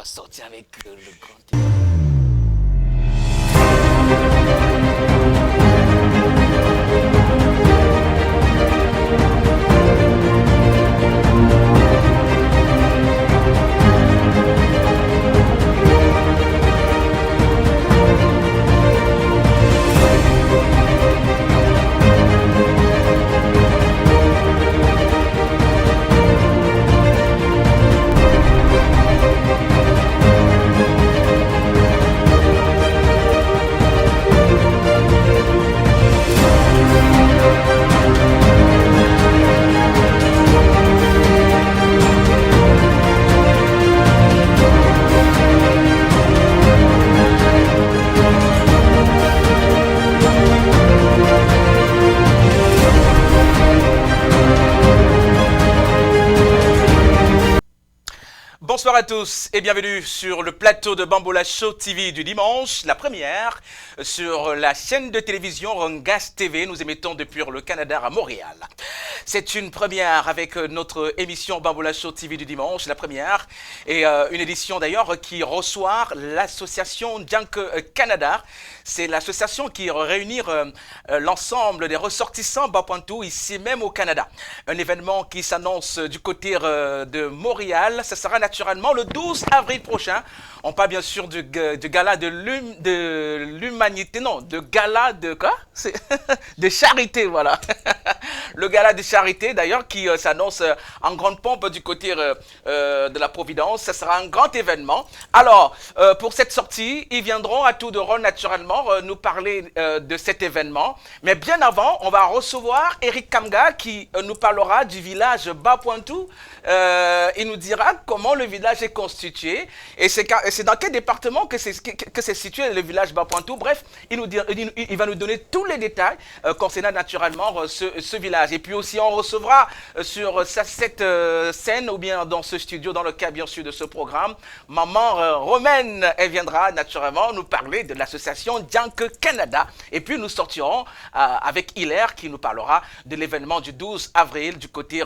va sortir avec le grand. Bonsoir à tous et bienvenue sur le plateau de Bamboula Show TV du dimanche, la première sur la chaîne de télévision Rungas TV. Nous émettons depuis le Canada à Montréal. C'est une première avec notre émission Bamboula Show TV du dimanche, la première, et une édition d'ailleurs qui reçoit l'association Junk Canada. C'est l'association qui réunit l'ensemble des ressortissants Bapointou ici même au Canada. Un événement qui s'annonce du côté de Montréal. Ça sera naturellement le 12 avril prochain. On parle bien sûr du gala de l'humanité, non, de gala de quoi? De charité, voilà. Le gala de charité d'ailleurs qui s'annonce en grande pompe du côté de la Providence. Ça sera un grand événement. Alors, pour cette sortie, ils viendront à tour de rôle naturellement nous parler de cet événement. Mais bien avant, on va recevoir Eric Kamga qui nous parlera du village Bapointou. Il nous dira comment le village est constitué et c'est dans quel département que c'est situé le village Bapointou. Bref, il va nous donner tous les détails concernant naturellement ce village. Et puis aussi, on recevra sur cette scène ou bien dans ce studio, dans le cas bien sûr de ce programme, Maman Romaine. Elle viendra naturellement nous parler de l'association Junk Canada. Et puis nous sortirons avec Hilaire qui nous parlera de l'événement du 12 avril du côté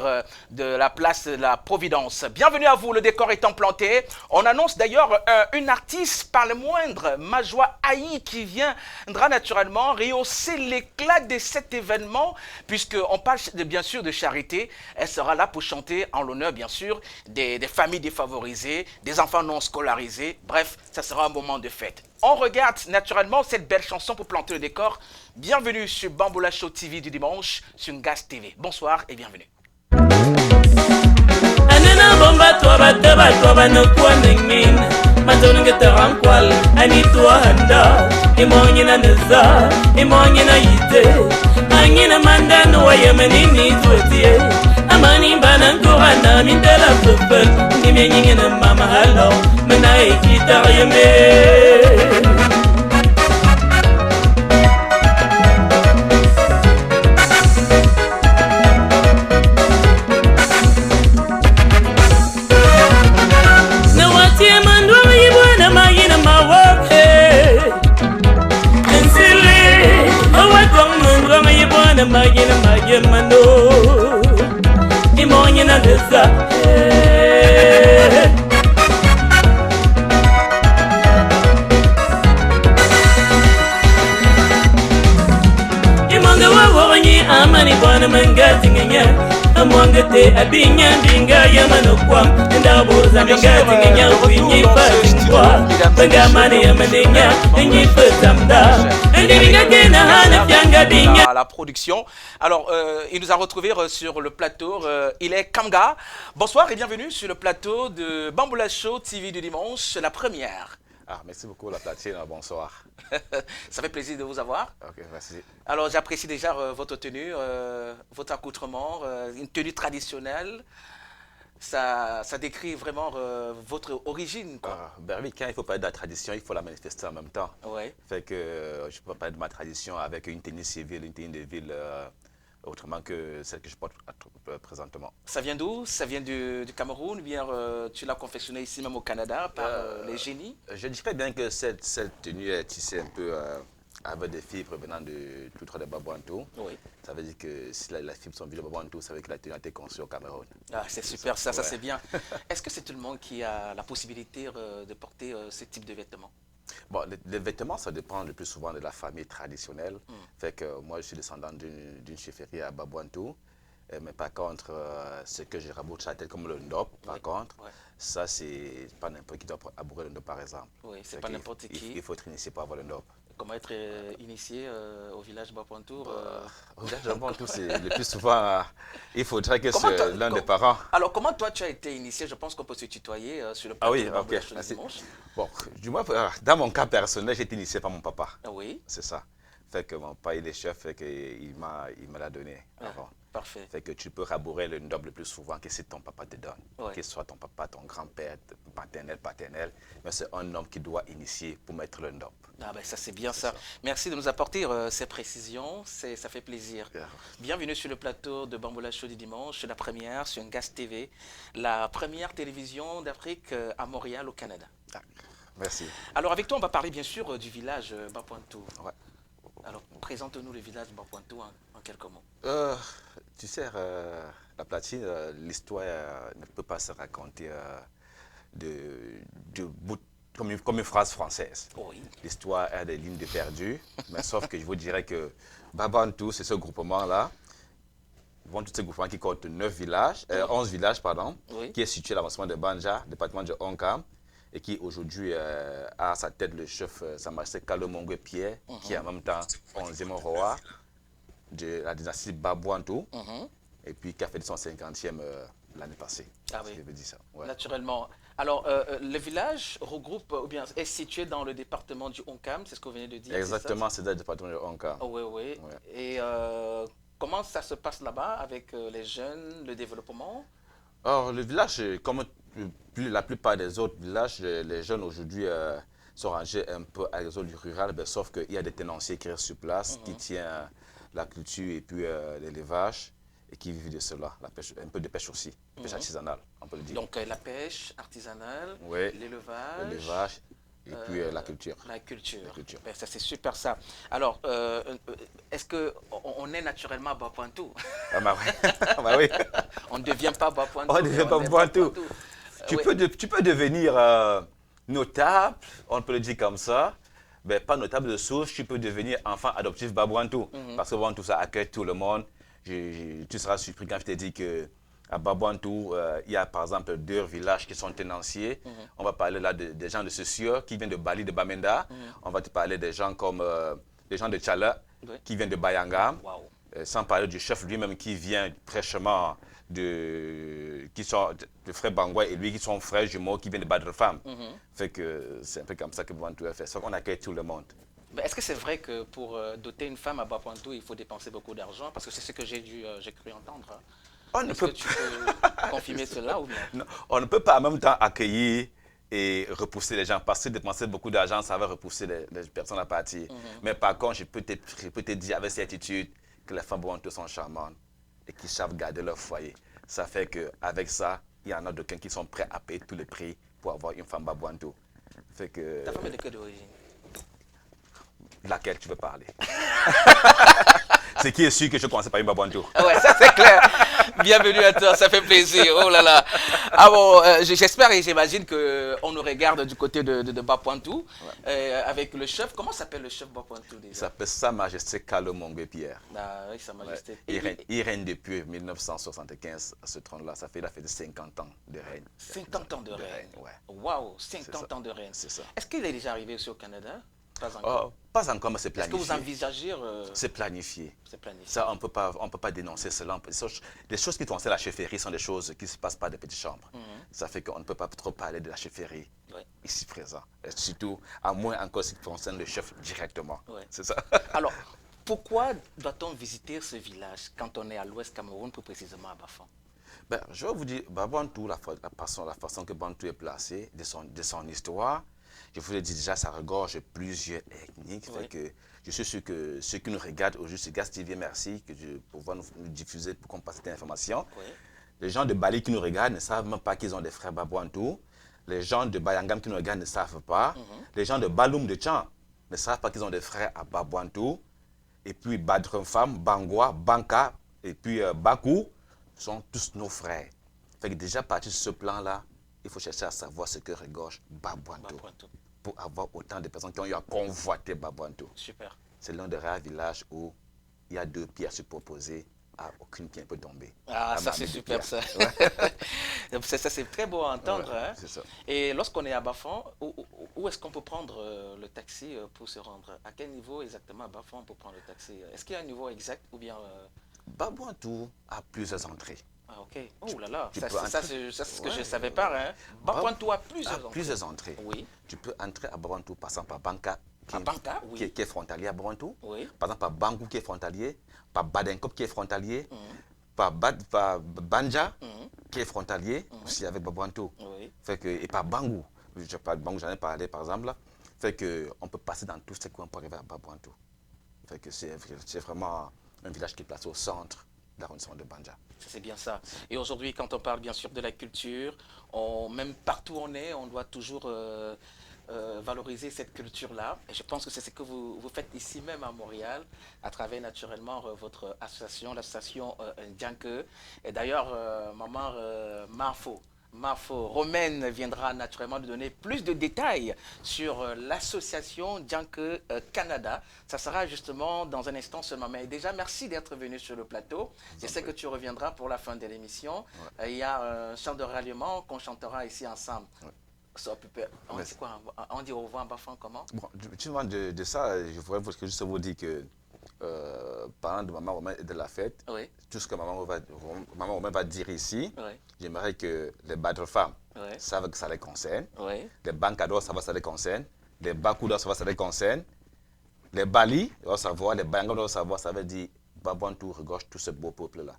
de la place de la Providence. Bienvenue à vous, le décor étant planté. On annonce d'ailleurs une artiste par le moindre, Majwa Aïe, qui viendra naturellement rehausser l'éclat de cet événement, puisqu'on parle bien sûr de charité. Elle sera là pour chanter en l'honneur bien sûr des familles défavorisées, des enfants non scolarisés. Bref, ça sera un moment de fête. On regarde naturellement cette belle chanson pour planter le décor. Bienvenue sur Bamboula Show TV du dimanche sur Gas TV. Bonsoir et bienvenue. Anena bomba toba no kwaning matonu ngetaram kwal ani to handa imonyi na neza imonyi na yite angina manda no yemeni ni twetie amani banan ko handa min dela fufel ngimyenyi na mama hello mena ikita yeme magina mando imonyi na neza imonga wawonyi amani bwana mangati ngenya amwangate abinya binga yamano kwam ndabuza mangati ngenya kwinyi fa bangamani yamanenya nyi fa tamda à la production. Alors, il nous a retrouvés sur le plateau. Il est Kamga. Bonsoir et bienvenue sur le plateau de Bamboula Show TV du dimanche, la première. Ah, merci beaucoup la platine, bonsoir. Ça fait plaisir de vous avoir. Ok, merci. Alors, j'apprécie déjà votre tenue, votre accoutrement, une tenue traditionnelle. Ça décrit vraiment votre origine, quoi. Ben oui, quand il faut parler de la tradition, il faut la manifester en même temps. Ouais. Fait que je peux parler de ma tradition avec une tenue civile, une tenue de ville, autrement que celle que je porte présentement. Ça vient d'où? Ça vient du Cameroun, ou bien tu l'as confectionnée ici même au Canada par les génies? Je dirais bien que cette tenue est tissée un peu avec des fibres venant de tout droit de Babouantou. Oui. Ça veut dire que si les fibres sont venues de Babouantou, ça veut dire que la a été conçue au Cameroun. Ah, c'est super, ça Ouais. c'est bien. Est-ce que c'est tout le monde qui a la possibilité de porter ce type de vêtements? Bon, les vêtements, ça dépend le plus souvent de la famille traditionnelle. Fait que moi, je suis descendant d'une chefferie à Babouantou. Mais par contre, ce que je raboute sur la tête comme le ndop, par contre, ça, c'est pas n'importe qui doit abourer le ndop, par exemple. Oui, c'est pas n'importe qui. Il faut être initié pour avoir le ndop. Comment être initié au village Babouantou? Au village de Babouantou, c'est le plus souvent, il faudrait que l'un des parents... Alors, comment toi, tu as été initié? Je pense qu'on peut se tutoyer sur le plateau de Bamboula Show du dimanche. Bon, du moins, dans mon cas personnel, j'ai été initié par mon papa. Ah oui. C'est ça. Fait que mon papa, il est chef, fait qu'il me l'a donné avant. Parfait. Fait que tu peux rabourer le ndop le plus souvent que si ton papa te donne. Ouais. Que ce soit ton papa, ton grand-père, paternel. Mais c'est un homme qui doit initier pour mettre le ndop. Ah ben ça c'est bien ça. Merci de nous apporter ces précisions, ça fait plaisir. Yeah. Bienvenue sur le plateau de Bamboula Show du dimanche, la première sur Ngas TV, la première télévision d'Afrique à Montréal au Canada. Ah, merci. Alors avec toi on va parler bien sûr du village Babouantou. Ouais. Alors présente-nous le village Babouantou en quelques mots. Tu sais, la platine, l'histoire ne peut pas se raconter comme une phrase française. Oui. L'histoire a des lignes de perdu, mais sauf que je vous dirais que Babouantou, c'est ce groupement-là. Tout ce groupement qui compte 11 villages, pardon, Oui. qui est situé à l'avancement de Banja, département de Onkam, et qui aujourd'hui a à sa tête le chef Sa Majesté Kalomongwe Pierre, qui est en même temps 11e roi de la dynastie Babouantou, et puis qui a fait son 50e l'année passée. Ah oui. Je veux dire ça. Ouais. Naturellement. Alors, le village regroupe, ou bien est situé dans le département du Onkam, c'est ce que vous venez de dire. Exactement, c'est dans le département de Onkam. Oh, oui, oui. Ouais. Et comment ça se passe là-bas avec les jeunes, le développement? Or, le village, comme la plupart des autres villages, les jeunes aujourd'hui sont rangés un peu à la zone rurale, ben, sauf qu'il y a des tenanciers qui restent sur place, qui tiennent la culture et puis l'élevage, et qui vivent de cela, la pêche, un peu de pêche aussi, pêche artisanale, on peut le dire. Donc la pêche artisanale, Oui. l'élevage, Et puis la culture. La culture. La culture. Ben, ça c'est super ça. Alors, est-ce qu'on est naturellement à Babouantou? Ah bah oui. Ah bah oui. On ne devient pas Babouantou. On ne devient pas Babouantou. Tu peux devenir notable, on peut le dire comme ça, mais pas notable de source, tu peux devenir enfant adoptif Babouantou. Parce que Babouantou, ça accueille tout le monde. Tu seras surpris quand je te dis qu'à Babouantou, il y a par exemple 2 villages qui sont tenanciers. On va parler là des gens de Cessieux qui viennent de Bali, de Bamenda. On va te parler des gens comme les gens de Tchala qui viennent de Bayanga. Wow. Sans parler du chef lui-même qui vient fraîchement qui sont de frère Bangwa et lui qui sont frères jumeaux qui viennent de Badrefam. Fait que c'est un peu comme ça que Babouantou a fait. Sauf qu'on accueille tout le monde. Est-ce que c'est vrai que pour doter une femme à Babouantou, il faut dépenser beaucoup d'argent? Parce que c'est ce que j'ai cru entendre. Est-ce que tu peux confirmer cela ou bien? Non, on ne peut pas en même temps accueillir et repousser les gens. Parce que dépenser beaucoup d'argent, ça va repousser les personnes à partir. Mais par contre, je peux te dire avec certitude que les femmes Babouantou sont charmantes et qui savent garder leur foyer. Ça fait qu'avec ça, il y en a d'aucuns qui sont prêts à payer tous les prix pour avoir une femme Babouantou. Fait que... Ta femme est de quelle origine? Laquelle tu veux parler? Ce qui est sûr que je ne commence pas une Babouantou. Ouais, ça c'est clair. Bienvenue à toi, ça fait plaisir. Oh là là. Ah bon, j'espère et j'imagine qu'on nous regarde du côté de Babouantou avec le chef. Comment s'appelle le chef Babouantou déjà? Il s'appelle Sa Majesté Kalomongwe Pierre. Ah oui, Sa Majesté. Ouais. Il règne depuis 1975 à ce trône-là. Il a fait 50 ans de règne. 50 ans de règne. Ouais. Waouh, 50 ans de règne. C'est ça. Est-ce qu'il est déjà arrivé aussi au Canada? Pas encore. Pas encore, mais c'est Est-ce planifié. que vous envisagez C'est planifié. C'est planifié. Ça, on peut pas dénoncer cela. Les choses qui concernent la chefferie sont des choses qui ne se passent pas dans des petites chambres. Ça fait qu'on ne peut pas trop parler de la chefferie ici présent. Et surtout, à moins encore ce qui concerne le chef directement. C'est ça. Alors, pourquoi doit-on visiter ce village quand on est à l'ouest Cameroun, plus précisément à Bafang? Ben, je vais vous dire, Babouantou, la façon que Bantou est placé, de son histoire, je vous l'ai dit déjà, ça regorge plusieurs ethniques. Fait que je suis sûr que ceux qui nous regardent aujourd'hui sur Gas TV, merci de pouvoir nous diffuser pour qu'on passe cette information. Les gens de Bali qui nous regardent ne savent même pas qu'ils ont des frères Babouantou. Les gens de Bayangam qui nous regardent ne savent pas. Les gens de Baloum de Tchan ne savent pas qu'ils ont des frères à Babouantou. Et puis Badrumfam, Bangwa, Banka et puis Bakou sont tous nos frères. Fait que déjà, à partir de ce plan-là, il faut chercher à savoir ce que regorge Babouantou. Pour avoir autant de personnes qui ont eu à convoiter Babouantou. Super. C'est l'un des rares villages où il y a 2 pierres superposées. Aucune pierre peut tomber. Ah, ça c'est super ça. Ouais. Ça c'est très beau à entendre. Ouais, hein. C'est ça. Et lorsqu'on est à Bafan, où est-ce qu'on peut prendre le taxi pour se rendre? À quel niveau exactement à Bafan on peut prendre le taxi? Est-ce qu'il y a un niveau exact ou bien... Babouantou a plusieurs entrées. Ah ok. Oh là là, ça c'est ce que je ne savais ouais. pas. Hein. Babouantou a plusieurs entrées. Oui. Tu peux entrer à Babouantou passant par Banka, oui. qui est frontalier à Babouantou. Oui. Par exemple, par Bangou qui est frontalier, par Badenkop qui est frontalier, par Banja qui est frontalier aussi avec Babouantou. Oui. Fait que, et par Bangou, j'en ai parlé par exemple, là, fait qu'on peut passer dans tous ces coins pour arriver à Babouantou. Fait que c'est vraiment un village qui est placé au centre de l'arrondissement de Banja. C'est bien ça. Et aujourd'hui, quand on parle bien sûr de la culture, même partout où on est, on doit toujours valoriser cette culture-là. Et je pense que c'est ce que vous faites ici même à Montréal, à travers naturellement votre association, l'association Djanke. Et d'ailleurs, maman Mafo Romaine viendra naturellement nous donner plus de détails sur l'association Djanke Canada. Ça sera justement dans un instant seulement. Mais déjà, merci d'être venu sur le plateau. Je sais que tu reviendras pour la fin de l'émission. Ouais. Il y a un chant de ralliement qu'on chantera ici ensemble. Ouais. C'est quoi? On dit au revoir en Bafan comment? Bon, justement de ça, je voudrais juste vous dire que parlant de Maman Romaine et de la fête, oui. Tout ce que Maman Romaine va dire ici, oui. J'aimerais que les Badr femmes savent que ça les concerne, oui. Les Bancadors savent que ça les concerne, les Bakoudas savent que ça les concerne, les Bali doivent savoir, les Bangadors doivent savoir, ça veut dire Babouantou regorge tout ce beau peuple-là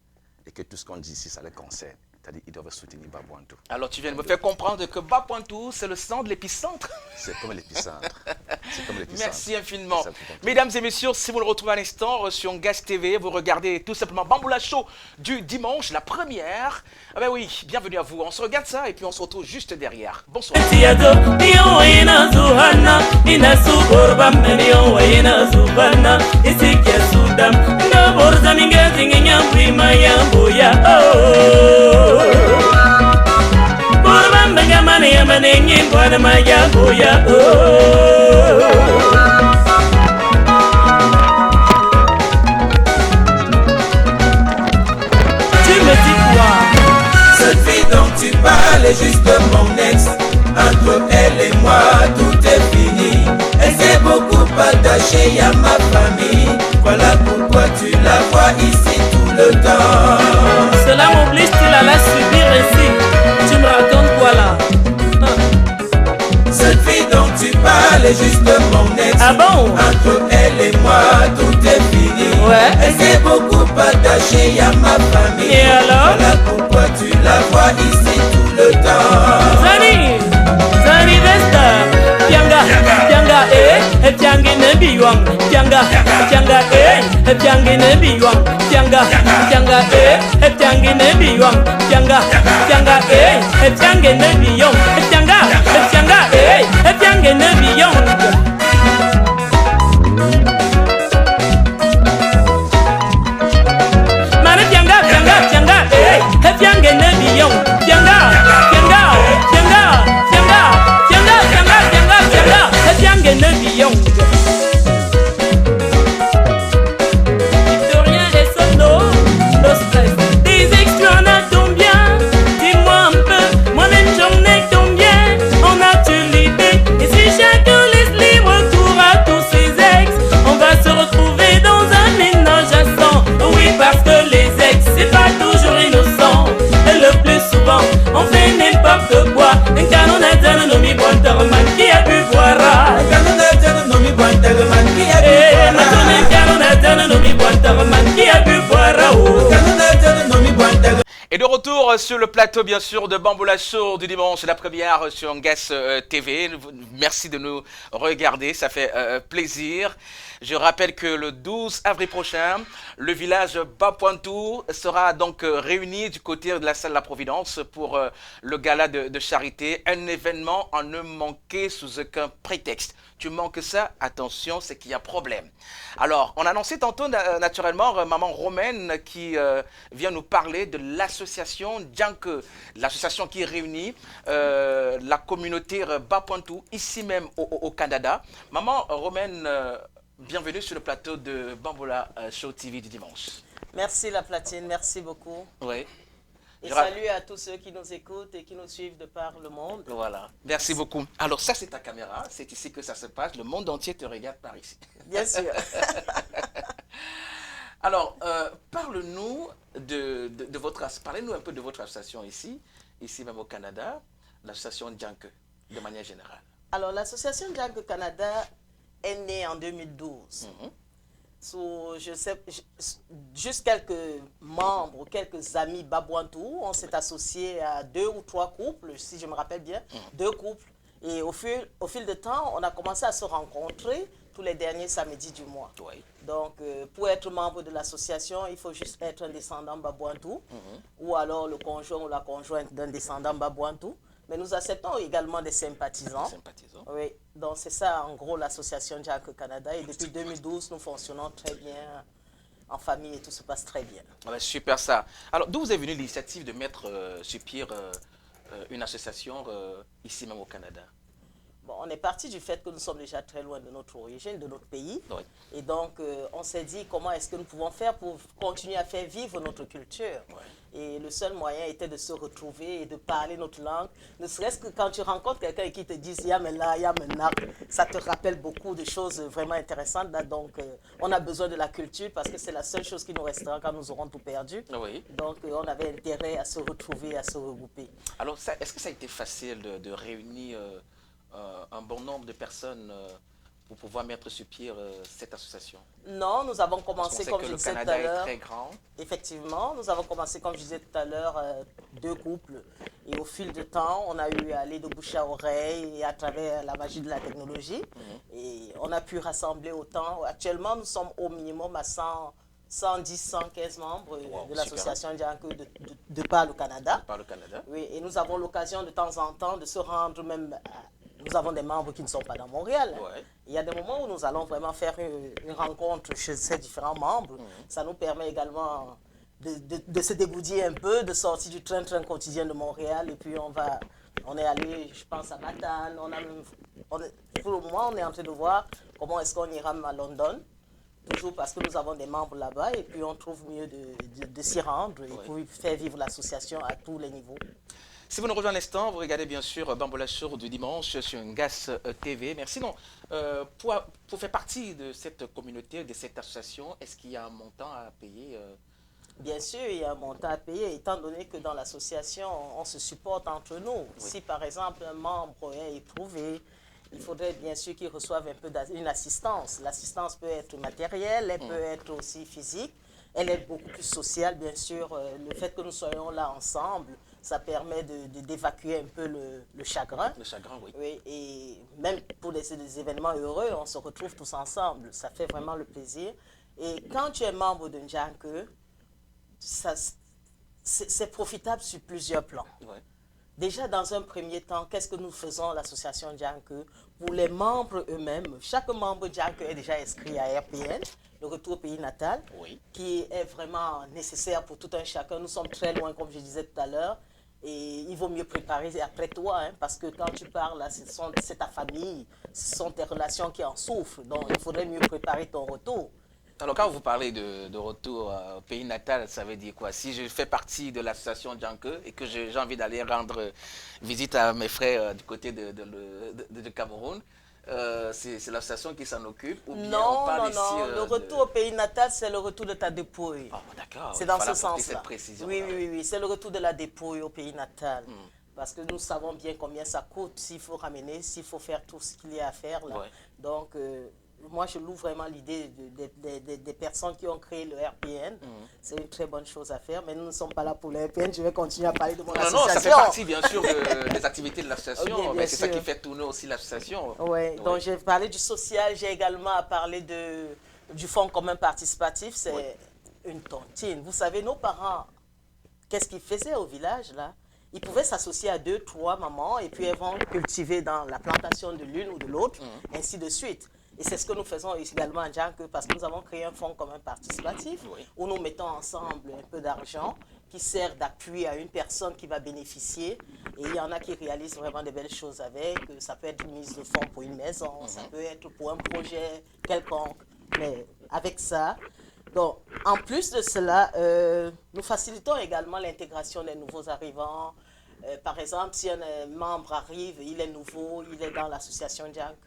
et que tout ce qu'on dit ici, ça les concerne. C'est-à-dire qu'ils doivent soutenir Babouantou. Alors tu viens de me faire comprendre que Babouantou, c'est le sang de l'épicentre. C'est comme l'épicentre. Merci infiniment. Mesdames et messieurs, si vous le retrouvez à l'instant sur Gas TV, vous regardez tout simplement Bamboula Show du dimanche, la première. Ah ben oui, bienvenue à vous. On se regarde ça et puis on se retrouve juste derrière. Bonsoir. Manengin pada maya goya Tu me dis quoi? Cette fille dont tu parles est juste mon ex. Entre elle et moi tout est fini. Elle s'est beaucoup attachée à ma famille. Voilà pourquoi tu la vois ici tout le temps. Cela m'oblige-t-il à la subir ainsi? Tu me racontes quoi là? Cette fille dont tu parles est juste mon ex. Ah bon? Entre elle et moi tout est fini. Ouais. Elle s'est beaucoup attachée à ma famille. Et alors? Voilà pourquoi tu la vois ici tout le temps. Zani Vesta Tianga, Tianga Tianga Nebiwang Tianga, Tianga Tianga Nebiwang Tianga, Tianga Tianga Nebiwang Tianga, Tianga Tianga Nebiwang Tianga, Tianga Tianga Nebiwang Mana Tianga, Tianga Tianga Tianga Nebiwang Tianga, Tianga Tianga Tianga Nebiwang Victorien et Sono, no stress. Des ex tu en as combien? Dis-moi un peu, moi-même j'en ai combien? En as-tu l'idée? Et si chacun laisse les retour sur le plateau, bien sûr, de Bamboula Show du dimanche, la première sur Ngas TV. Merci de nous regarder, ça fait plaisir. Je rappelle que le 12 avril prochain, le village Bapointou sera donc réuni du côté de la salle La Providence pour le gala de charité. Un événement à ne manquer sous aucun prétexte. Tu manques ça, attention, c'est qu'il y a problème. Alors, on a annoncé tantôt naturellement maman Romaine qui vient nous parler de l'association Djanke, l'association qui réunit la communauté Bapointou, ici même au Canada. Maman Romaine, bienvenue sur le plateau de Bamboula Show TV du dimanche. Merci la platine, merci beaucoup. Oui. Et salut à tous ceux qui nous écoutent et qui nous suivent de par le monde. Voilà, merci beaucoup. Alors ça c'est ta caméra, c'est ici que ça se passe, le monde entier te regarde par ici. Bien sûr. Alors, parle-nous de votre, parlez-nous un peu de votre association ici même au Canada, l'association Djanke, de manière générale. Alors l'association Djanke Canada est née en 2012. Juste quelques membres, quelques amis Bapointou, on s'est associés à 2 ou 3 couples, si je me rappelle bien, 2 couples. Et au fil de temps, on a commencé à se rencontrer tous les derniers samedis du mois. Oui. Donc, pour être membre de l'association, il faut juste être un descendant Bapointou, ou alors le conjoint ou la conjointe d'un descendant Bapointou. Mais nous acceptons également des sympathisants. Oui, donc c'est ça en gros l'association Djanke Canada. Et depuis 2012, nous fonctionnons très bien en famille et tout se passe très bien. Ah ben, super ça. Alors, d'où vous est venue l'initiative de mettre sur pied une association ici même au Canada? Bon, on est parti du fait que nous sommes déjà très loin de notre origine, de notre pays. Oui. Et donc, on s'est dit comment est-ce que nous pouvons faire pour continuer à faire vivre notre culture. Oui. Et le seul moyen était de se retrouver et de parler notre langue. Ne serait-ce que quand tu rencontres quelqu'un qui te dit « Yamela, Yamena », ça te rappelle beaucoup de choses vraiment intéressantes. Là. Donc, on a besoin de la culture parce que c'est la seule chose qui nous restera quand nous aurons tout perdu. Oui. Donc, on avait intérêt à se retrouver, à se regrouper. Alors, est-ce que ça a été facile de réunir un bon nombre de personnes pour pouvoir mettre sur pied cette association? Non, nous avons commencé, comme je disais tout à l'heure. Le Canada est très grand. Effectivement, nous avons commencé, comme je disais tout à l'heure, 2 couples. Et au fil du temps, on a eu à aller de bouche à oreille et à travers la magie de la technologie. Et on a pu rassembler autant. Actuellement, nous sommes au minimum à 110, 115 membres de l'association Djanke de par le Canada. Par le Canada. Oui, et nous avons l'occasion de temps en temps de se rendre même nous avons des membres qui ne sont pas dans Montréal. Ouais. Il y a des moments où nous allons vraiment faire une rencontre chez ces différents membres. Ça nous permet également de se dégourdir un peu, de sortir du train-train quotidien de Montréal. Et puis on est allé, je pense, à Matane. Pour le moment, on est en train de voir comment est-ce qu'on ira à London. Toujours parce que nous avons des membres là-bas et puis on trouve mieux de s'y rendre et pour faire vivre l'association à tous les niveaux. Si vous nous rejoignez un instant, vous regardez bien sûr Bamboula Show du dimanche sur Ngas TV. Merci. Non, pour faire partie de cette communauté, de cette association, est-ce qu'il y a un montant à payer Bien sûr, il y a un montant à payer, étant donné que dans l'association, on se supporte entre nous. Oui. Si par exemple un membre est éprouvé, il faudrait bien sûr qu'il reçoive un peu une assistance. L'assistance peut être matérielle, elle peut être aussi physique. Elle est beaucoup plus sociale, bien sûr. Le fait que nous soyons là ensemble, ça permet d'évacuer un peu le chagrin. Le chagrin, oui. Oui. Et même pour des événements heureux, on se retrouve tous ensemble. Ça fait vraiment le plaisir. Et quand tu es membre d'un Djanke, c'est profitable sur plusieurs plans. Ouais. Déjà, dans un premier temps, qu'est-ce que nous faisons à l'association Djanke? Pour les membres eux-mêmes, chaque membre Djanke est déjà inscrit à RPN, le retour au pays natal, qui est vraiment nécessaire pour tout un chacun. Nous sommes très loin, comme je disais tout à l'heure, et il vaut mieux préparer après toi, hein, parce que quand tu parles, c'est ta famille, ce sont tes relations qui en souffrent, donc il faudrait mieux préparer ton retour. Alors, quand vous parlez de retour au pays natal, ça veut dire quoi? Si je fais partie de l'association Djanke et que j'ai envie d'aller rendre visite à mes frères du côté de Cameroun, c'est l'association qui s'en occupe ou bien non, on parle non, ici, le retour au pays natal, c'est le retour de ta dépouille. Oh, d'accord. C'est dans ce sens-là. Oui, c'est le retour de la dépouille au pays natal. Parce que nous savons bien combien ça coûte s'il faut ramener, s'il faut faire tout ce qu'il y a à faire là. Ouais. Donc, moi, je loue vraiment l'idée des personnes qui ont créé le RPN. C'est une très bonne chose à faire, mais nous ne sommes pas là pour le RPN. Je vais continuer à parler de mon association. Non, ça fait partie, bien sûr, des activités de l'association. Okay, mais c'est ça qui fait tourner aussi l'association. Ouais, donc j'ai parlé du social, j'ai également parlé du fonds commun participatif. C'est une tontine. Vous savez, nos parents, qu'est-ce qu'ils faisaient au village, là? Ils pouvaient s'associer à 2, 3 mamans et puis elles vont cultiver dans la plantation de l'une ou de l'autre, ainsi de suite. Et c'est ce que nous faisons également à Djank, parce que nous avons créé un fonds commun participatif où nous mettons ensemble un peu d'argent qui sert d'appui à une personne qui va bénéficier. Et il y en a qui réalisent vraiment de belles choses avec. Ça peut être une mise de fonds pour une maison, ça peut être pour un projet quelconque. Mais avec ça, donc, en plus de cela, nous facilitons également l'intégration des nouveaux arrivants. Par exemple, si un membre arrive, il est nouveau, il est dans l'association Djank,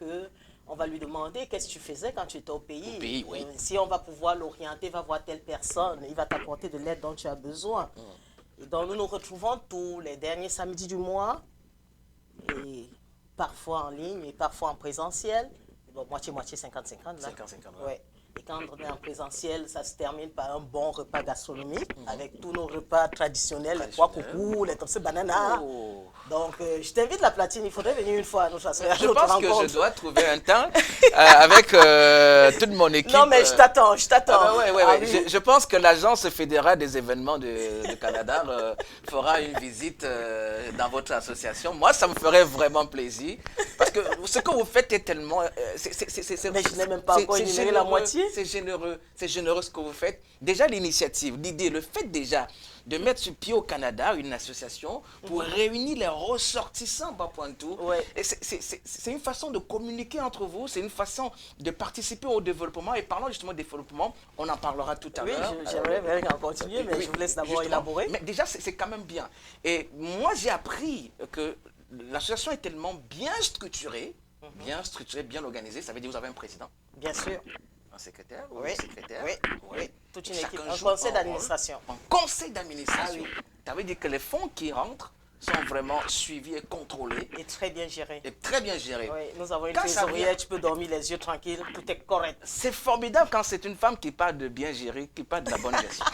on va lui demander qu'est-ce que tu faisais quand tu étais au pays. Si on va pouvoir l'orienter, va voir telle personne, il va t'apporter de l'aide dont tu as besoin. Et donc, nous nous retrouvons tous les derniers samedis du mois, et parfois en ligne et parfois en présentiel. Bon, moitié-moitié, 50-50. 50-50, ouais. Et quand on est en présentiel, ça se termine par un bon repas gastronomique avec tous nos repas traditionnels, les pois coucou, les tops banana. Donc, je t'invite la platine, il faudrait venir une fois à notre association. Je pense que je dois trouver un temps avec toute mon équipe. Non, mais je t'attends. Je pense que l'agence fédérale des événements de Canada fera une visite dans votre association. Moi, ça me ferait vraiment plaisir parce que ce que vous faites est tellement... mais je n'ai même pas encore énuméré la moitié. C'est généreux ce que vous faites. Déjà l'initiative, l'idée, le fait déjà de mettre sur pied au Canada une association pour réunir les ressortissants Bapuantou. C'est une façon de communiquer entre vous, c'est une façon de participer au développement. Et parlant justement de développement, on en parlera tout à l'heure. Oui, j'aimerais en continuer, mais je vous laisse d'abord élaborer. Mais déjà, c'est quand même bien. Et moi, j'ai appris que l'association est tellement bien structurée, bien organisée. Ça veut dire que vous avez un président. Bien sûr. Un secrétaire ou une secrétaire. Oui. Toute une équipe. Un conseil d'administration. Un conseil d'administration. Ça veut dire que les fonds qui rentrent sont vraiment suivis et contrôlés. Et très bien gérés. Oui, nous avons une trésorière, tu peux dormir les yeux tranquilles, tout est correct. C'est formidable quand c'est une femme qui parle de bien gérer, qui parle de la bonne gestion.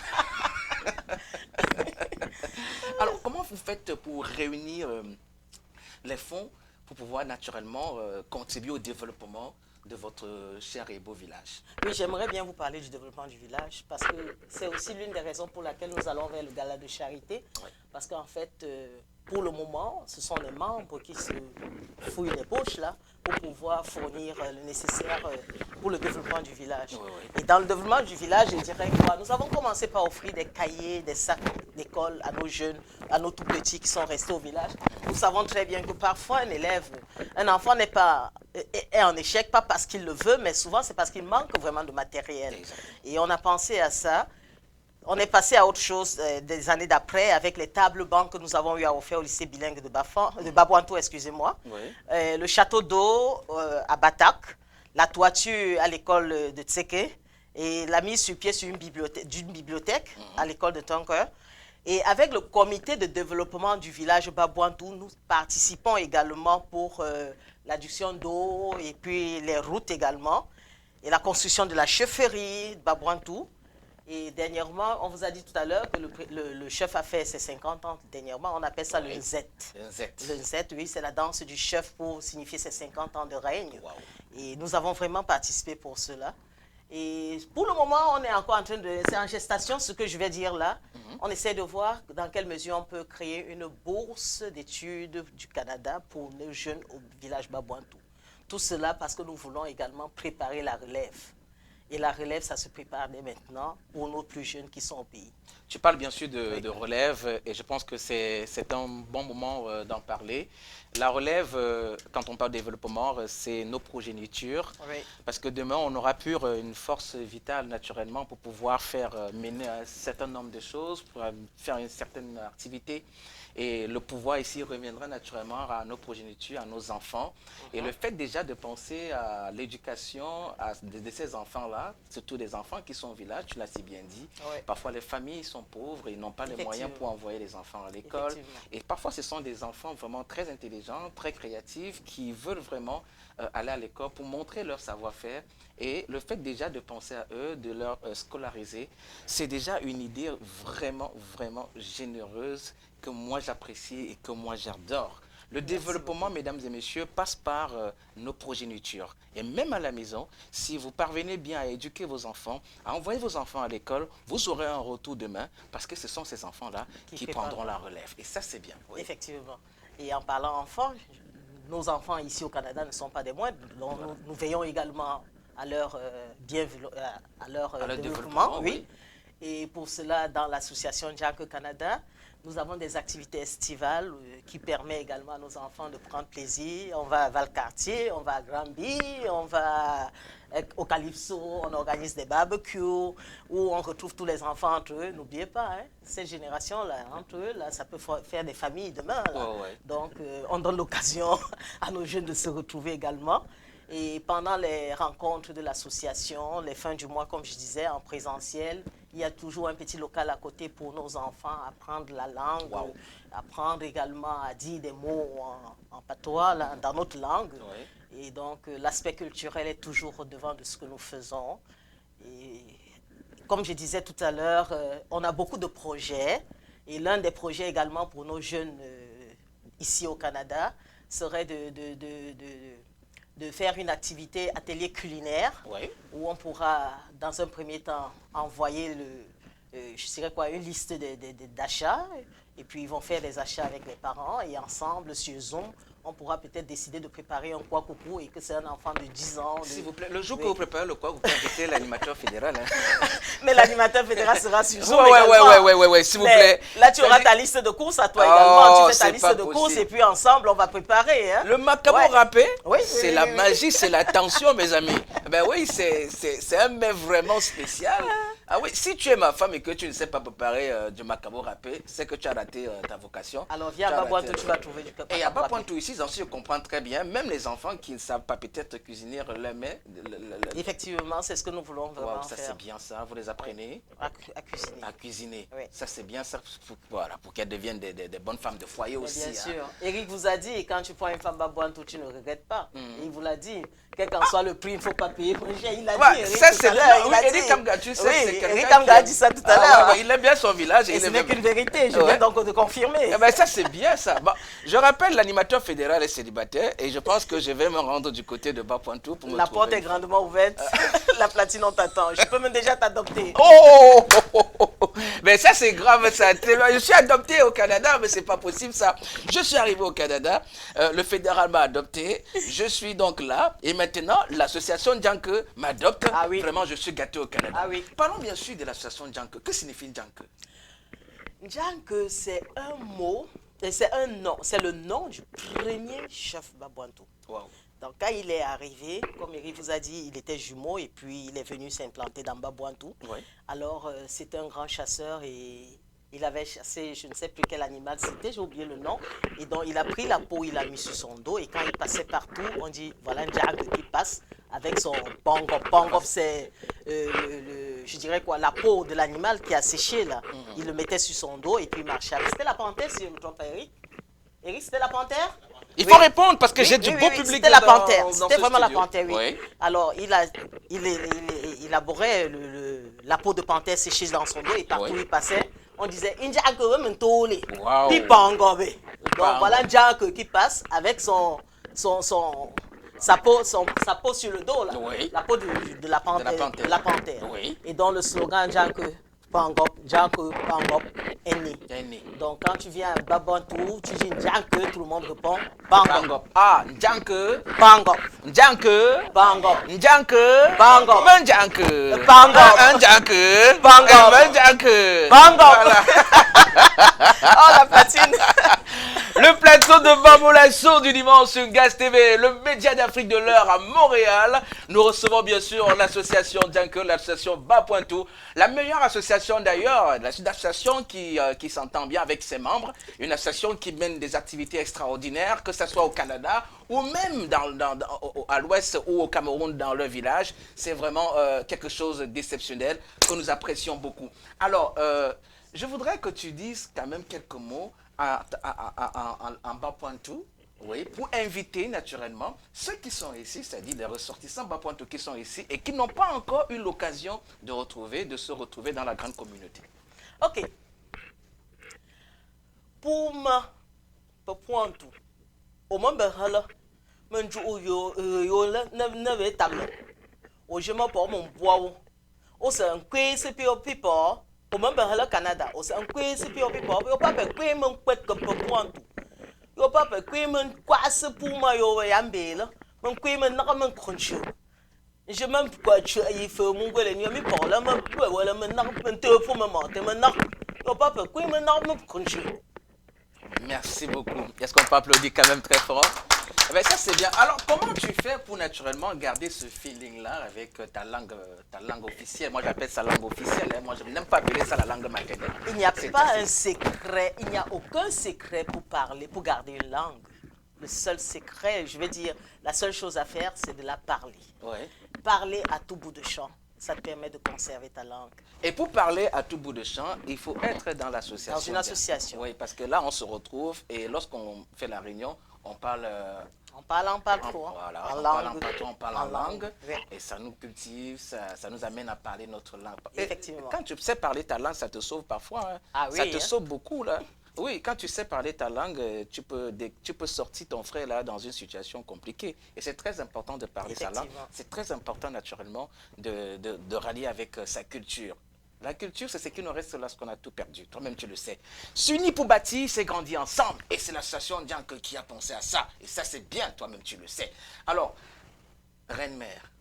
Alors, comment vous faites pour réunir les fonds pour pouvoir naturellement contribuer au développement de votre cher et beau village? Oui, j'aimerais bien vous parler du développement du village parce que c'est aussi l'une des raisons pour laquelle nous allons vers le gala de charité. Parce qu'en fait, pour le moment, ce sont les membres qui se fouillent les poches là pour pouvoir fournir le nécessaire pour le développement du village. Et dans le développement du village, je dirais que nous avons commencé par offrir des cahiers, des sacs d'école à nos jeunes, à nos tout petits qui sont restés au village. Nous savons très bien que parfois un enfant est en échec, pas parce qu'il le veut, mais souvent c'est parce qu'il manque vraiment de matériel. Et on a pensé à ça. On est passé à autre chose des années d'après avec les tables bancs que nous avons eu à offrir au lycée bilingue de Bapuantou, excusez-moi. Le château d'eau à Batak, la toiture à l'école de Tseke et la mise sur pied d'une bibliothèque à l'école de Tonker. Et avec le comité de développement du village Bapuantou, nous participons également pour l'adduction d'eau et puis les routes également et la construction de la chefferie de Bapuantou. Et dernièrement, on vous a dit tout à l'heure que le chef a fait ses 50 ans. Dernièrement, on appelle ça le Nzet. Le Nzet, oui, c'est la danse du chef pour signifier ses 50 ans de règne. Et nous avons vraiment participé pour cela. Et pour le moment, on est encore en train de... C'est en gestation ce que je vais dire là. On essaie de voir dans quelle mesure on peut créer une bourse d'études du Canada pour les jeunes au village Bapuantou. Tout cela parce que nous voulons également préparer la relève. Et la relève, ça se prépare dès maintenant pour nos plus jeunes qui sont au pays. Tu parles bien sûr de relève et je pense que c'est un bon moment d'en parler. La relève, quand on parle de développement, c'est nos progénitures. Parce que demain, on aura plus une force vitale naturellement pour pouvoir mener un certain nombre de choses, pour faire une certaine activité. Et le pouvoir ici reviendra naturellement à nos progénitures, à nos enfants. Et le fait déjà de penser à l'éducation de ces enfants-là, surtout des enfants qui sont au village, tu l'as si bien dit. Ouais. Parfois les familles sont pauvres et n'ont pas les moyens pour envoyer les enfants à l'école. Et parfois ce sont des enfants vraiment très intelligents, très créatifs, qui veulent vraiment aller à l'école pour montrer leur savoir-faire. Et le fait déjà de penser à eux, de leur scolariser, c'est déjà une idée vraiment, vraiment généreuse que moi j'apprécie et que moi j'adore. Le développement, mesdames et messieurs, passe par nos progénitures. Et même à la maison, si vous parvenez bien à éduquer vos enfants, à envoyer vos enfants à l'école, vous aurez un retour demain parce que ce sont ces enfants-là qui prendront la relève. Et ça, c'est bien. Oui. Effectivement. Et en parlant enfants, nos enfants ici au Canada ne sont pas des moindres. Donc nous veillons également à leur, développement. Oui. Et pour cela, dans l'association Jack Canada, nous avons des activités estivales qui permettent également à nos enfants de prendre plaisir. On va à Valcartier, on va à Granby, on va au Calypso, on organise des barbecues où on retrouve tous les enfants entre eux. N'oubliez pas, hein, cette génération-là, entre eux, là, ça peut faire des familles demain. Là. Donc, on donne l'occasion à nos jeunes de se retrouver également. Et pendant les rencontres de l'association, les fins du mois, comme je disais, en présentiel, il y a toujours un petit local à côté pour nos enfants, apprendre la langue, apprendre également à dire des mots en patois, là, dans notre langue. Et donc, l'aspect culturel est toujours au devant de ce que nous faisons. Et comme je disais tout à l'heure, on a beaucoup de projets. Et l'un des projets également pour nos jeunes ici au Canada serait de faire une activité atelier culinaire où on pourra, dans un premier temps, envoyer je dirais quoi, une liste d'achats et puis ils vont faire des achats avec les parents et ensemble sur Zoom, on pourra peut-être décider de préparer un quoi coucou et que c'est un enfant de 10 ans. S'il vous plaît, le jour que vous préparez le quoi, vous pouvez inviter l'animateur fédéral. Hein. Mais l'animateur fédéral sera sur Zoom ouais, s'il vous plaît. Là, tu auras ta liste de courses à toi également. Tu fais ta liste de courses et puis ensemble, on va préparer. Hein. Le macabo râpé, c'est la magie, c'est la tension, mes amis. Ben oui, c'est un mets vraiment spécial. Ah oui, si tu es ma femme et que tu ne sais pas préparer du macabo râpé, c'est que tu as raté ta vocation. Alors viens à Babouantou, tu vas trouver du macabo râpé. Et à Babouantou ici, je comprends très bien, même les enfants qui ne savent pas peut-être cuisiner le mets. Effectivement, c'est ce que nous voulons vraiment faire. Ça c'est bien ça, vous les apprenez à cuisiner. À cuisiner. Oui. Ça c'est bien ça, pour qu'elles deviennent des bonnes femmes de foyer aussi. Bien sûr. Eric vous a dit, quand tu prends une femme Babouantou, tu ne regrettes pas. Il vous l'a dit. Quel qu'en soit le prix, il ne faut pas payer pour cher. Il a dit, Eric, ça c'est bien. Oui, Eric Kamga, tu sais, c'est quelqu'un Eric Kamga a dit ça tout à l'heure. Il aime bien son village. Et ce n'est qu'une vérité, je viens donc de confirmer. Ça c'est bien ça. Bon, je rappelle, l'animateur fédéral est célibataire et je pense que je vais me rendre du côté de Babouantou pour me La porte est grandement ouverte. La platine, on t'attend. Je peux même déjà t'adopter. Mais ça c'est grave ça. Je suis adopté au Canada, mais c'est pas possible ça. Je suis arrivé au Canada, le fédéral m'a adopté, je suis donc là et maintenant l'association Djanke m'adopte. Vraiment, je suis gâté au Canada. Parlons bien sûr de l'association Djanke. Que signifie Djanke? Djanke, c'est un mot, c'est un nom, c'est le nom du premier chef Babouantou. Donc, quand il est arrivé, comme Eric vous a dit, il était jumeau et puis il est venu s'implanter dans Babouantou. Alors, c'était un grand chasseur et il avait chassé, je ne sais plus quel animal c'était, j'ai oublié le nom. Et donc, il a pris la peau, il l'a mis sur son dos. Et quand il passait partout, on dit, voilà un Djanke qui passe avec son pangop. Pangop, c'est, je dirais quoi, la peau de l'animal qui a séché là. Il le mettait sur son dos et puis il marchait. C'était la panthère, si je ne me trompe pas, Eric. Eric, c'était la panthère? Il faut répondre parce que j'ai du beau public. C'était la panthère, c'était vraiment la panthère, oui. Alors, il laborait la peau de panthère séchée dans son dos et partout où il passait, on disait Djanke mentole. Puis Pangop. Donc voilà un Djanke qui passe avec sa peau sur le dos, là. La peau de la panthère. Et dans le slogan Djanke Pangop, Djanke Pangop, Eni. Donc quand tu viens à Babouantou, tu dis Djanke, tout le monde répond Pangop. Djanke Pangop. Djanke Pangop. Djanke Pangop. Djanke Pangop. Djanke Pangop. Djanke Pangop. Oh la platine. Le plateau de Bamboula Show du dimanche sur Gaz TV, le média d'Afrique de l'heure à Montréal. Nous recevons bien sûr l'association Djanko, l'association Bas-Pointou, la meilleure association d'ailleurs, l'association qui s'entend bien avec ses membres, une association qui mène des activités extraordinaires, que ce soit au Canada ou même à l'ouest ou au Cameroun dans leur village. C'est vraiment quelque chose d'exceptionnel que nous apprécions beaucoup. Alors, je voudrais que tu dises quand même quelques mots en Bas-Pointou, oui, pour inviter naturellement ceux qui sont ici, c'est-à-dire les ressortissants Bas-Pointou qui sont ici et qui n'ont pas encore eu l'occasion de se retrouver dans la grande communauté. Ok. Pour moi, Bas-Pointou, au moins, people. Au Canada, au pas yo papa kwemen kwase puma yo yambela mon kwemen na man conchu je même quoi tu il faut mon gwele ni mi parle ma wala man na man te pour me monter man na yo papa kwemen na man conchu. Merci beaucoup. Est-ce qu'on peut applaudir quand même très fort? Eh bien, ça c'est bien. Alors, comment tu fais pour naturellement garder ce feeling-là avec ta langue officielle? Moi, j'appelle ça langue officielle. Hein. Moi, je n'aime pas appeler ça la langue maternelle. Il n'y a pas un secret, il n'y a aucun secret pour parler, pour garder une langue. Le seul secret, je veux dire, la seule chose à faire, c'est de la parler. Ouais. Parler à tout bout de champ. Ça te permet de conserver ta langue. Et pour parler à tout bout de champ, il faut être dans l'association. Dans une association. Oui, parce que là, on se retrouve et lorsqu'on fait la réunion, on parle... On parle quoi. Voilà, En on langue. parle en langue. Oui. Et ça nous cultive, ça nous amène à parler notre langue. Effectivement. Et quand tu sais parler ta langue, ça te sauve parfois. Hein. Ah oui, ça te hein. sauve beaucoup, là. Oui, quand tu sais parler ta langue, tu peux sortir ton frère là dans une situation compliquée. Et c'est très important de parler sa langue. C'est très important naturellement de rallier avec sa culture. La culture, c'est ce qui nous reste lorsqu'on a tout perdu. Toi-même, tu le sais. S'unir pour bâtir, c'est grandir ensemble. Et c'est l'association Djanko qui a pensé à ça. Et ça, c'est bien, toi-même, tu le sais. Alors, Reine-Mère,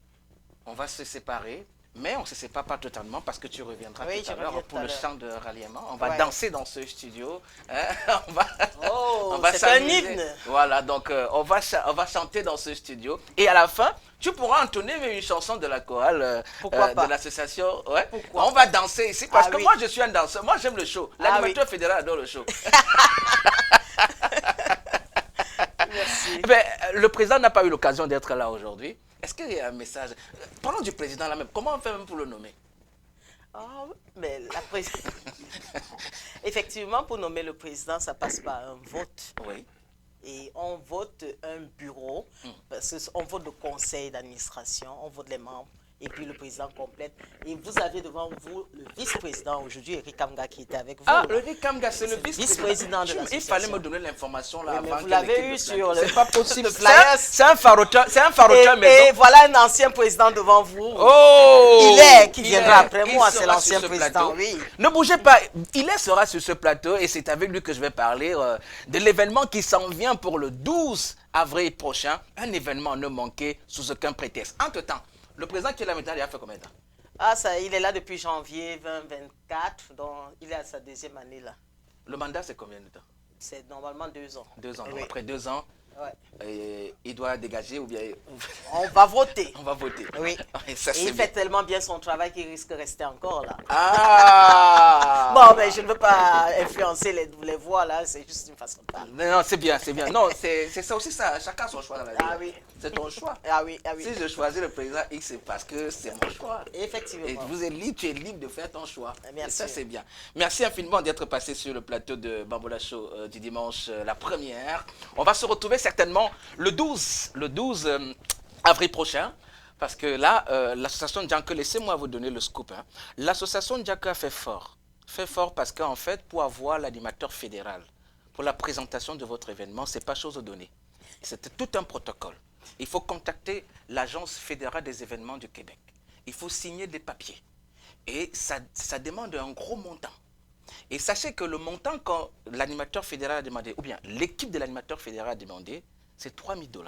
on va se séparer. Mais on ne se sépare pas totalement parce que tu reviendras tout à l'heure pour le chant de ralliement. On va danser dans ce studio. Hein? On va c'est un hymne. Voilà, donc on va chanter dans ce studio. Et à la fin, tu pourras entonner une chanson de la chorale de l'association. Ouais. On va danser ici parce que moi, je suis un danseur. Moi, j'aime le show. L'animateur fédéral adore le show. Merci. Ben, le président n'a pas eu l'occasion d'être là aujourd'hui. Est-ce qu'il y a un message? Parlons du président là même. Comment on fait même pour le nommer? Mais effectivement, pour nommer le président, ça passe par un vote. Oui. Et on vote un bureau, parce qu'on vote le conseil d'administration, on vote les membres, et puis le président complète. Et vous avez devant vous le vice-président aujourd'hui, Eric Kamga, qui était avec vous. Ah, Eric Kamga, c'est le vice-président de l'association. Il fallait me donner l'information là avant. Vous l'avez eu sur le... C'est pas possible. C'est un faroteur maison. Et voilà un ancien président devant vous. Oh! Qui viendra après moi, c'est l'ancien président, oui. Ne bougez pas, sera sur ce plateau et c'est avec lui que je vais parler de l'événement qui s'en vient pour le 12 avril prochain. Un événement ne manqué sous aucun prétexte. Entre-temps, le président qui est là maintenant, il a fait combien de temps? Il est là depuis janvier 2024, donc il est à sa deuxième année là. Le mandat, c'est combien de temps? C'est normalement 2 ans. 2 ans, donc après 2 ans, il doit dégager ou bien... On va voter. On va voter. Oui. Et ça, il fait tellement bien son travail qu'il risque de rester encore là. Ah! Bon, mais je ne veux pas influencer les voix là, c'est juste une façon de parler. Non, c'est bien, c'est bien. Non, c'est ça aussi, ça. Chacun son choix dans la vie. Ah oui. C'est ton choix. Ah oui. Si je choisis le président X, c'est parce que c'est mon choix. Effectivement. Et vous êtes libre, tu es libre de faire ton choix. Bien et ça, sûr. c'est bien. Merci infiniment d'être passé sur le plateau de Bamboula Show du dimanche, la première. On va se retrouver certainement le 12 avril prochain. Parce que là, l'association Djanko, laissez-moi vous donner le scoop. Hein. L'association Djanko a fait fort. Fait fort parce qu'en fait, pour avoir l'animateur fédéral, pour la présentation de votre événement, ce n'est pas chose donnée. C'était tout un protocole. Il faut contacter l'Agence fédérale des événements du Québec. Il faut signer des papiers. Et ça demande un gros montant. Et sachez que le montant quand l'animateur fédéral a demandé, ou bien l'équipe de l'animateur fédéral a demandé, c'est 3 000 $.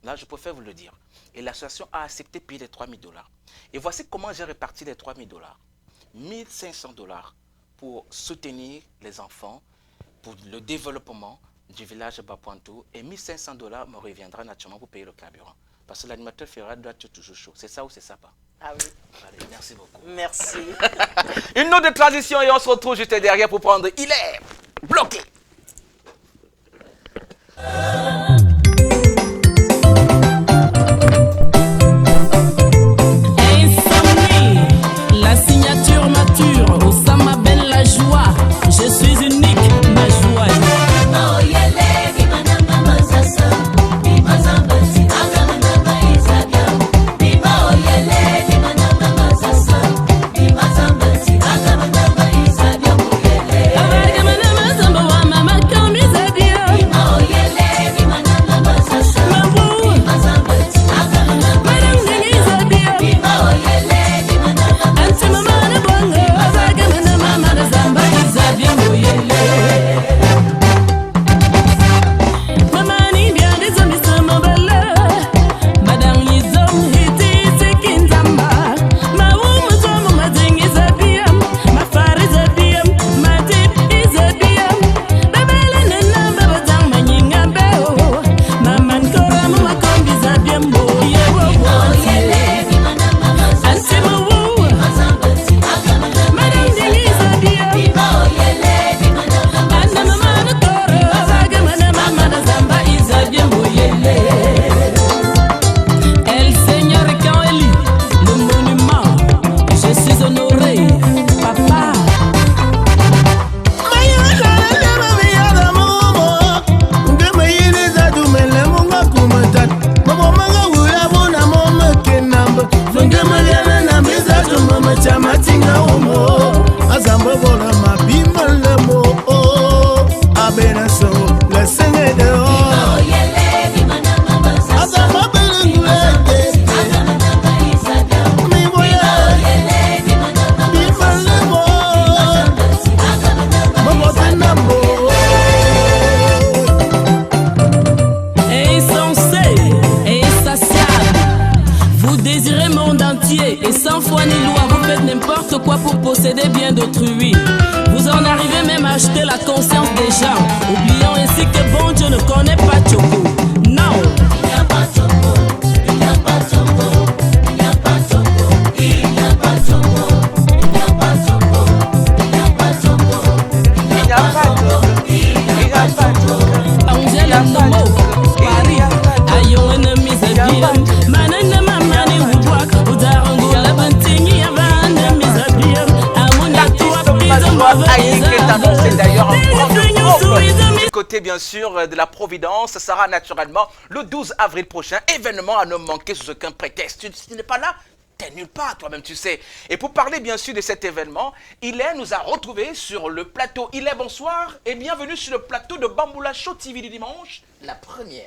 Là, je préfère vous le dire. Et l'association a accepté de payer les 3 000 $. Et voici comment j'ai réparti les 3 000 $. 1 500 $ pour soutenir les enfants, pour le développement, du village Bapointou et 1500 $ me reviendra naturellement pour payer le carburant. Parce que l'animateur fédéral doit être toujours chaud. C'est ça ou c'est ça pas? Ah oui. Allez, merci beaucoup. Merci. Une note de transition et on se retrouve juste derrière pour prendre Il est bloqué. Insomnie, la signature mature, Osama Ben la joie, je suis unique, ma joie. Et sans foi ni loi, vous faites n'importe quoi pour posséder bien d'autrui. Vous en arrivez même à acheter la conscience des gens, oubliant ainsi que bon Dieu ne connaît pas Tchoko. Non, il n'y a pas Tchoko, il n'y a pas Tchoko, il n'y a pas Tchoko, il n'y a pas Tchoko, il n'y a pas Tchoko, il n'y a pas Tchoko, il n'y a pas Tchoko, il n'y a pas Tchoko. Angela Nomo, Paris, ayons un ami Zabir, Manana Mamani Woodwalk, Udarango, la Bantigny, Avana, Misabir, Amona, d'ailleurs du côté bien sûr de la Providence, ce sera naturellement le 12 avril prochain, événement à ne manquer sous aucun prétexte. Tu n'es pas là, t'es nulle part toi-même, tu sais. Et pour parler bien sûr de cet événement, Ilay nous a retrouvés sur le plateau. Ilay, bonsoir et bienvenue sur le plateau de Bamboula Show TV du dimanche, la première.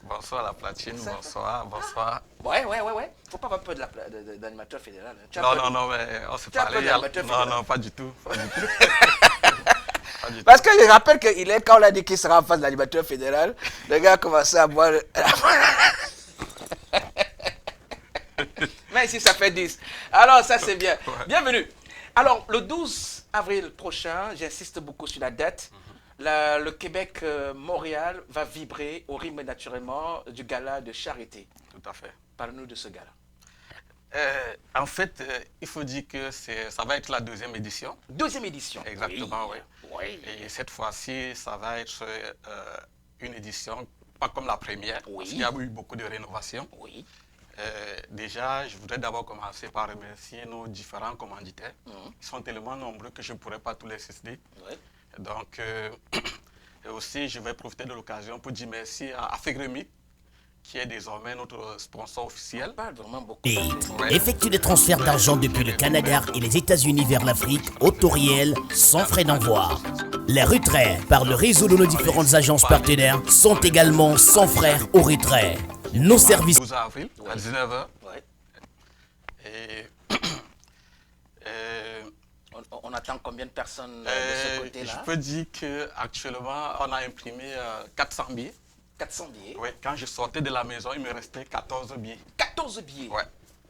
Bonsoir la platine, bonsoir, bonsoir. Ouais. Faut pas avoir peur de l'animateur fédéral. Non, mais on s'est parlé. Non, pas du tout. Pas du tout. Parce que je rappelle qu'il est, quand on a dit qu'il sera en face de l'animateur fédéral, le gars a commencé à boire. Mais ici, ça fait 10. Alors, ça, c'est bien. Bienvenue. Alors, le 12 avril prochain, j'insiste beaucoup sur la date. Le Québec Montréal va vibrer au rythme naturellement du gala de charité. Tout à fait. Parle-nous de ce gala. En fait, il faut dire que ça va être la deuxième édition. Deuxième édition. Exactement, oui. Et cette fois-ci, ça va être une édition pas comme la première, parce qu'il y a eu beaucoup de rénovations. Oui. Déjà, je voudrais d'abord commencer par remercier nos différents commanditaires. Ils sont tellement nombreux que je ne pourrais pas tous les citer. Oui. Donc, et aussi, je vais profiter de l'occasion pour dire merci à Fegremi, qui est désormais notre sponsor officiel. On parle vraiment beaucoup. Et effectue des transferts d'argent depuis le Canada et les États-Unis vers l'Afrique au taux réel sans frais d'envoi. Les retraits par le réseau de nos différentes agences partenaires sont également sans frais au retrait. Nos services. 12 avril à 19h. Et on attend combien de personnes de ce côté-là? Je peux dire qu'actuellement, on a imprimé 400 billets. 400 billets? Oui, quand je sortais de la maison, il me restait 14 billets. 14 billets? Ouais.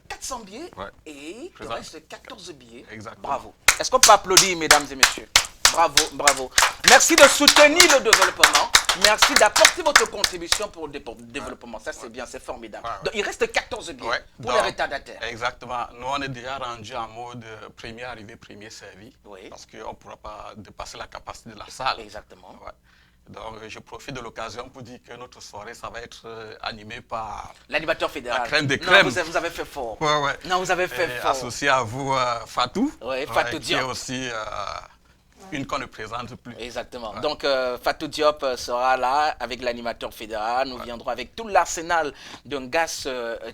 400 billets? Ouais. Et il reste 14 billets. Exactement. Bravo. Est-ce qu'on peut applaudir, mesdames et messieurs? Bravo, bravo. Merci de soutenir le développement. Merci d'apporter votre contribution pour le développement. Ça, c'est bien, c'est formidable. Donc, il reste 14 billets pour les retardataires. Exactement. Nous, on est déjà rendu en mode premier arrivé, premier servi. Oui. Parce qu'on ne pourra pas dépasser la capacité de la salle. Exactement. Ouais. Donc, je profite de l'occasion pour dire que notre soirée, ça va être animée par l'animateur fédéral. La crème des crèmes. Non, vous avez fait fort. Ouais. Non, vous avez fait fort. Associé à vous, Fatou. Oui, Fatou Diop. Qui est aussi une qu'on ne présente plus. Exactement. Ouais. Donc, Fatou Diop sera là avec l'animateur fédéral. Nous viendrons avec tout l'arsenal de Ngas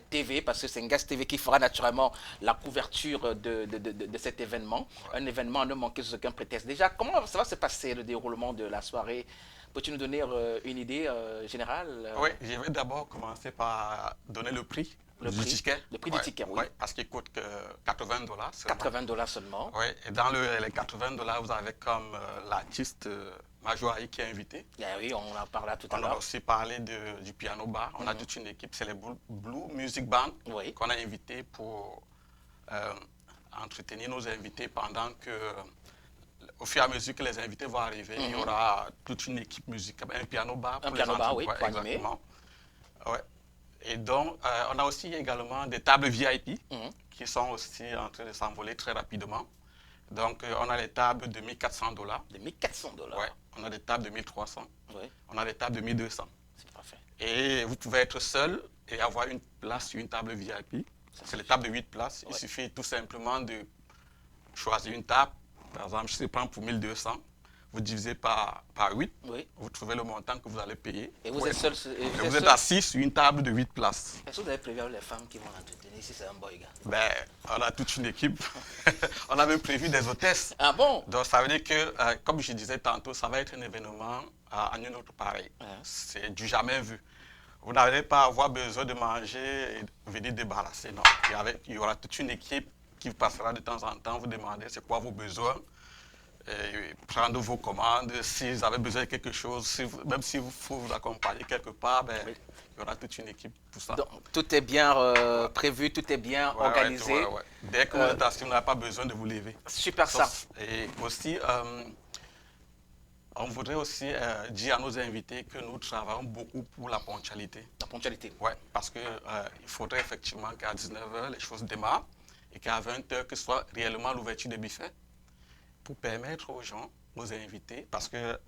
TV, parce que c'est Ngas TV qui fera naturellement la couverture de cet événement. Un événement à ne manquer sous aucun prétexte. Déjà, comment ça va se passer le déroulement de la soirée? Peux-tu nous donner une idée générale? Oui, je vais d'abord commencer par donner le prix. Du ticket. Le prix du ticket, oui. Parce qu'il coûte que $80 seulement. $80 seulement. Oui, et dans les $80, vous avez comme l'artiste Majoaï qui est invité. Oui, on en parlera tout à l'heure. On a aussi parlé du piano bar. On a toute une équipe, c'est les Blue Music Band qu'on a invité pour entretenir nos invités pendant que... Au fur et à mesure que les invités vont arriver, il y aura toute une équipe musicale, un piano bar pour les bar, oui, pour animer. Exactement. Ouais. Et donc, on a aussi également des tables VIP qui sont aussi en train de s'envoler très rapidement. Donc, on a les tables de $1 400. De $1 400? Oui. On a des tables de 1300. Oui. On a des tables de 1200. C'est parfait. Et vous pouvez être seul et avoir une place sur une table VIP. C'est les tables de 8 places. Il suffit tout simplement de choisir une table. Par exemple, je prends pour 1200. Vous divisez par 8, vous trouvez le montant que vous allez payer. Et vous êtes seul. Vous êtes assis sur une table de 8 places. Est-ce que vous avez prévu les femmes qui vont l'entretenir si c'est un boy, gars? Ben, on a toute une équipe. On a même prévu des hôtesses. Ah bon? Donc ça veut dire que, comme je disais tantôt, ça va être un événement à nul autre pareil. C'est du jamais vu. Vous n'allez pas avoir besoin de manger et de venir débarrasser. Non, il y aura toute une équipe qui passera de temps en temps, vous demander c'est quoi vos besoins. Et prendre vos commandes, si vous avez besoin de quelque chose, même si vous faut vous accompagner quelque part, il y aura toute une équipe pour ça. Donc, tout est bien prévu, tout est bien organisé. Dès que vous êtes assis, vous n'avez pas besoin de vous lever. Super ça. Et aussi, on voudrait aussi dire à nos invités que nous travaillons beaucoup pour la ponctualité. La ponctualité? Oui, parce qu'il faudrait effectivement qu'à 19h, les choses démarrent et qu'à 20h, que ce soit réellement l'ouverture des buffets, pour permettre aux gens, aux invités, parce que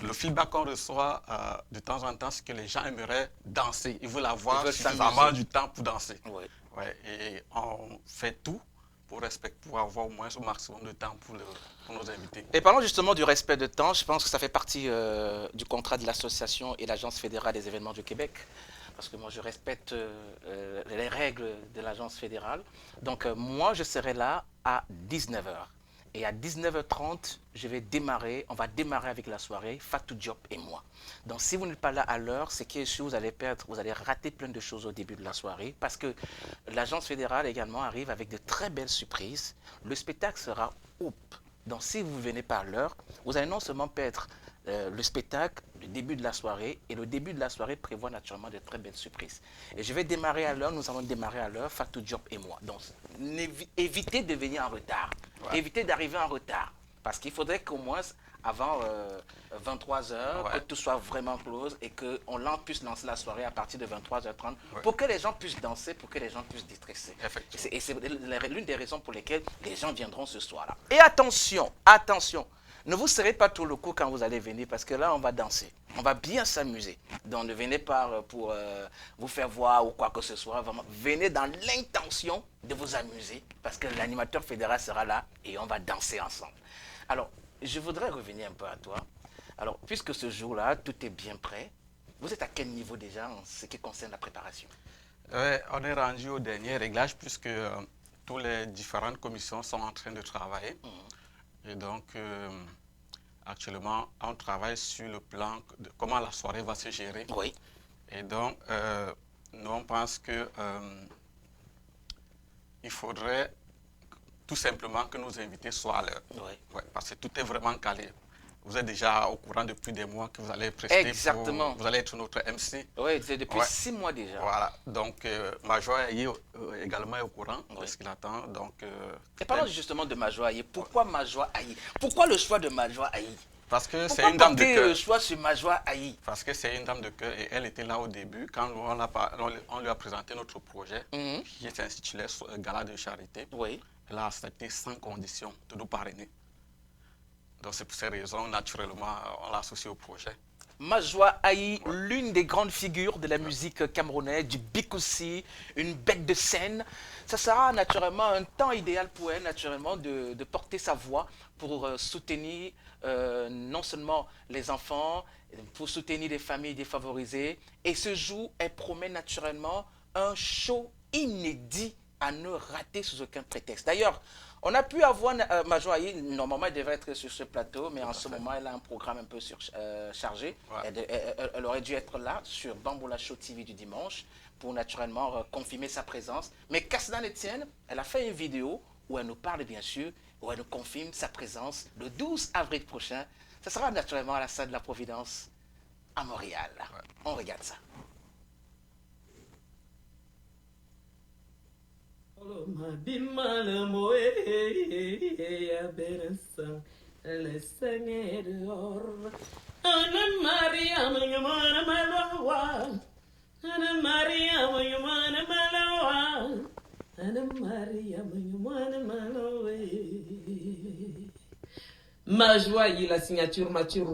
le feedback qu'on reçoit de temps en temps, c'est que les gens aimeraient danser. Ils veulent avoir suffisamment du temps pour danser. Et on fait tout pour avoir au moins au maximum de temps pour nos invités. Et parlons justement du respect de temps, je pense que ça fait partie du contrat de l'association et l'Agence fédérale des événements du Québec. Parce que moi, je respecte les règles de l'Agence fédérale. Donc, moi, je serai là à 19h. Et à 19h30, on va démarrer avec la soirée, Fatou Diop et moi. Donc si vous n'êtes pas là à l'heure, c'est que vous allez rater plein de choses au début de la soirée, parce que l'Agence fédérale également arrive avec de très belles surprises. Le spectacle sera oup. Donc si vous ne venez pas à l'heure, vous allez non seulement perdre le spectacle, le début de la soirée, et le début de la soirée prévoit naturellement de très belles surprises. Et je vais démarrer à l'heure, nous allons démarrer à l'heure, Fatou Diop et moi. Donc, évitez de venir en retard, évitez d'arriver en retard, parce qu'il faudrait qu'au moins avant 23h, que tout soit vraiment close et qu'on puisse lancer la soirée à partir de 23h30 pour que les gens puissent danser, pour que les gens puissent détresser. Et c'est l'une des raisons pour lesquelles les gens viendront ce soir-là. Et attention, attention, ne vous serrez pas tout le coup quand vous allez venir, parce que là, on va danser. On va bien s'amuser. Donc, ne venez pas pour vous faire voir ou quoi que ce soit. Vraiment, venez dans l'intention de vous amuser, parce que l'animateur fédéral sera là et on va danser ensemble. Alors, je voudrais revenir un peu à toi. Alors, puisque ce jour-là, tout est bien prêt, vous êtes à quel niveau déjà en ce qui concerne la préparation? On est rendu au dernier réglage, puisque toutes les différentes commissions sont en train de travailler. Et donc, actuellement, on travaille sur le plan de comment la soirée va se gérer. Oui. Et donc, nous, on pense que il faudrait tout simplement que nos invités soient à l'heure. Parce que tout est vraiment calé. vous êtes déjà au courant depuis des mois que vous allez prester. Exactement. Vous allez être notre MC. Oui, c'est depuis Ouais. 6 mois déjà. Voilà. Donc, Major Ayi également est au courant de ce qu'il attend. Donc, Et parlons justement de Major Ayi. Pourquoi Major Ayi? Pourquoi le choix de Major Ayi? parce que c'est Pourquoi une dame de porter cœur. le choix sur Major Ayi? Parce que c'est une dame de cœur et elle était là au début quand on lui a présenté notre projet qui est intitulé Gala de charité. Oui. Elle a accepté sans condition de nous parrainer. Donc c'est pour ces raisons, naturellement, on l'a associé au projet. Major Ayi, l'une des grandes figures de la musique camerounaise, du Bikoussi, une bête de scène. Ça sera naturellement un temps idéal pour elle, naturellement, de porter sa voix pour soutenir non seulement les enfants, pour soutenir les familles défavorisées. Et ce jour, elle promet naturellement un show inédit à ne rater sous aucun prétexte. D'ailleurs, on a pu avoir Major Ayi, normalement elle devrait être sur ce plateau, mais en ce moment elle a un programme un peu chargé. Ouais. Elle aurait dû être là sur Bamboula Show TV du dimanche pour naturellement confirmer sa présence. Mais qu'à cela ne tienne, elle a fait une vidéo où elle nous parle bien sûr, où elle nous confirme sa présence le 12 avril prochain. Ça sera naturellement à la salle de la Providence à Montréal. Ouais. On regarde ça. Ma joie, il la signature Mathieu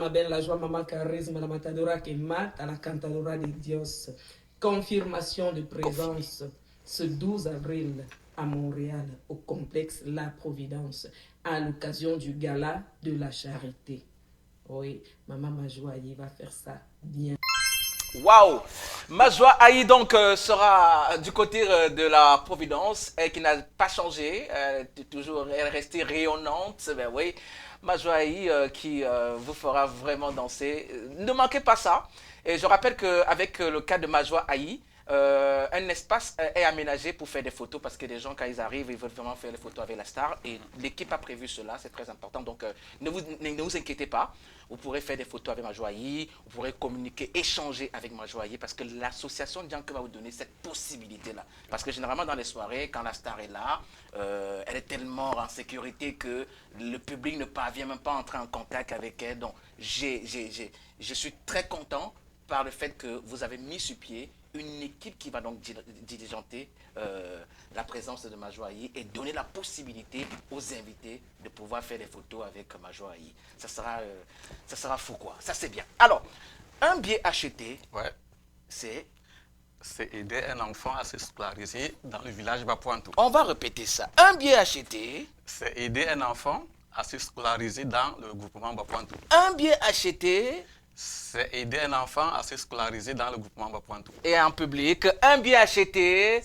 ma belle la joie, maman charisme, la matadora qui mate à la cantadora de Dios. Confirmation de présence ce 12 avril à Montréal, au complexe La Providence, à l'occasion du gala de la charité. Oui, maman Majwa, il va faire ça bien. Waouh! Major Ayi donc sera du côté de la Providence et qui n'a pas changé, elle est restée rayonnante. Ben oui, Major Ayi qui vous fera vraiment danser. Ne manquez pas ça. Et je rappelle qu'avec le cas de Major Ayi, un espace est aménagé pour faire des photos parce que les gens, quand ils arrivent, ils veulent vraiment faire des photos avec la star. Et l'équipe a prévu cela, c'est très important. Donc, ne vous inquiétez pas. Vous pourrez faire des photos avec Major Ayi, vous pourrez communiquer, échanger avec Major Ayi parce que l'association Djank va vous donner cette possibilité-là. Parce que généralement, dans les soirées, quand la star est là, elle est tellement en sécurité que le public ne parvient même pas à entrer en contact avec elle. Donc, je suis très content par le fait que vous avez mis sur pied une équipe qui va donc diligenter la présence de Major Ayi et donner la possibilité aux invités de pouvoir faire des photos avec Major Ayi. Ça sera fou quoi, ça c'est bien. Alors, un billet acheté, Ouais. c'est... C'est aider un enfant à se scolariser dans le village Bapointou. On va répéter ça. Un billet acheté, C'est aider un enfant à se scolariser dans le groupement Bapointou. un billet acheté C'est aider un enfant à se scolariser dans le groupement Bapointou. et en public, un billet acheté.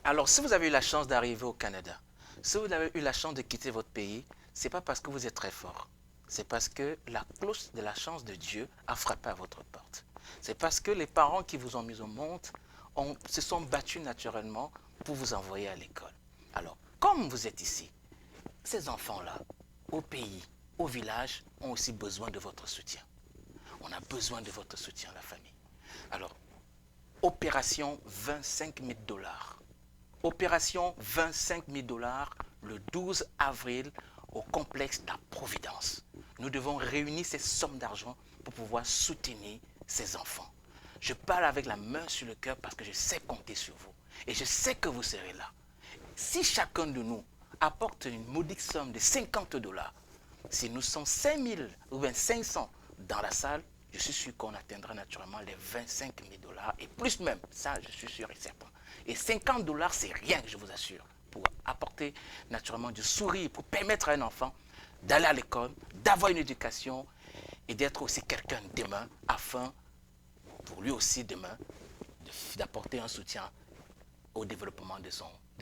Alors, si vous avez eu la chance d'arriver au Canada, si vous avez eu la chance de quitter votre pays, ce n'est pas parce que vous êtes très fort. C'est parce que la cloche de la chance de Dieu a frappé à votre porte. C'est parce que les parents qui vous ont mis au monde se sont battus naturellement pour vous envoyer à l'école. Alors, comme vous êtes ici, ces enfants-là, au pays, au village, ont aussi besoin de votre soutien. On a besoin de votre soutien, la famille. Alors, opération 25 000 $. Opération 25 000 $ le 12 avril au complexe de la Providence. Nous devons réunir ces sommes d'argent pour pouvoir soutenir ces enfants. Je parle avec la main sur le cœur parce que je sais compter sur vous. Et je sais que vous serez là. Si chacun de nous apporte une modique somme de 50 $, si nous sommes 5 000 ou bien 500 dans la salle, je suis sûr qu'on atteindra naturellement les 25 000 $ et plus même. Ça, je suis sûr et certain. Et 50 $, c'est rien, je vous assure, pour apporter naturellement du sourire, pour permettre à un enfant d'aller à l'école, d'avoir une éducation et d'être aussi quelqu'un demain, afin, pour lui aussi demain, d'apporter un soutien au développement de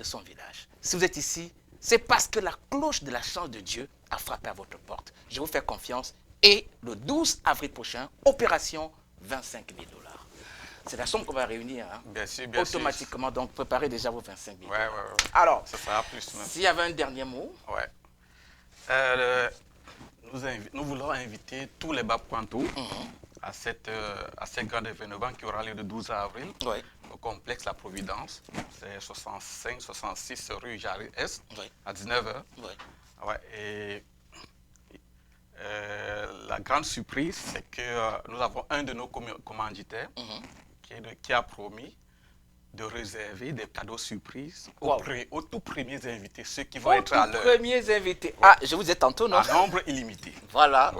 son village. Si vous êtes ici, c'est parce que la cloche de la chance de Dieu a frappé à votre porte. Je vous fais confiance et le 12 avril prochain, opération 25 000 $. C'est la somme qu'on va réunir. Hein. Bien sûr, bien sûr. Automatiquement, donc préparez déjà vos 25 billets. Ouais. Alors, ça sera plus même. s'il y avait un dernier mot. Ouais. Nous voulons inviter tous les Bapuantou à cet grand événement qui aura lieu le 12 avril au complexe La Providence. C'est 65-66 rue Jarry-Est à 19h. Ouais, et la grande surprise, c'est que nous avons un de nos commanditaires qui a promis de réserver des cadeaux surprises aux tout premiers invités, ceux qui vont être à l'heure. Premiers invités. Ah, je vous ai tantôt, non? À nombre illimité. Voilà.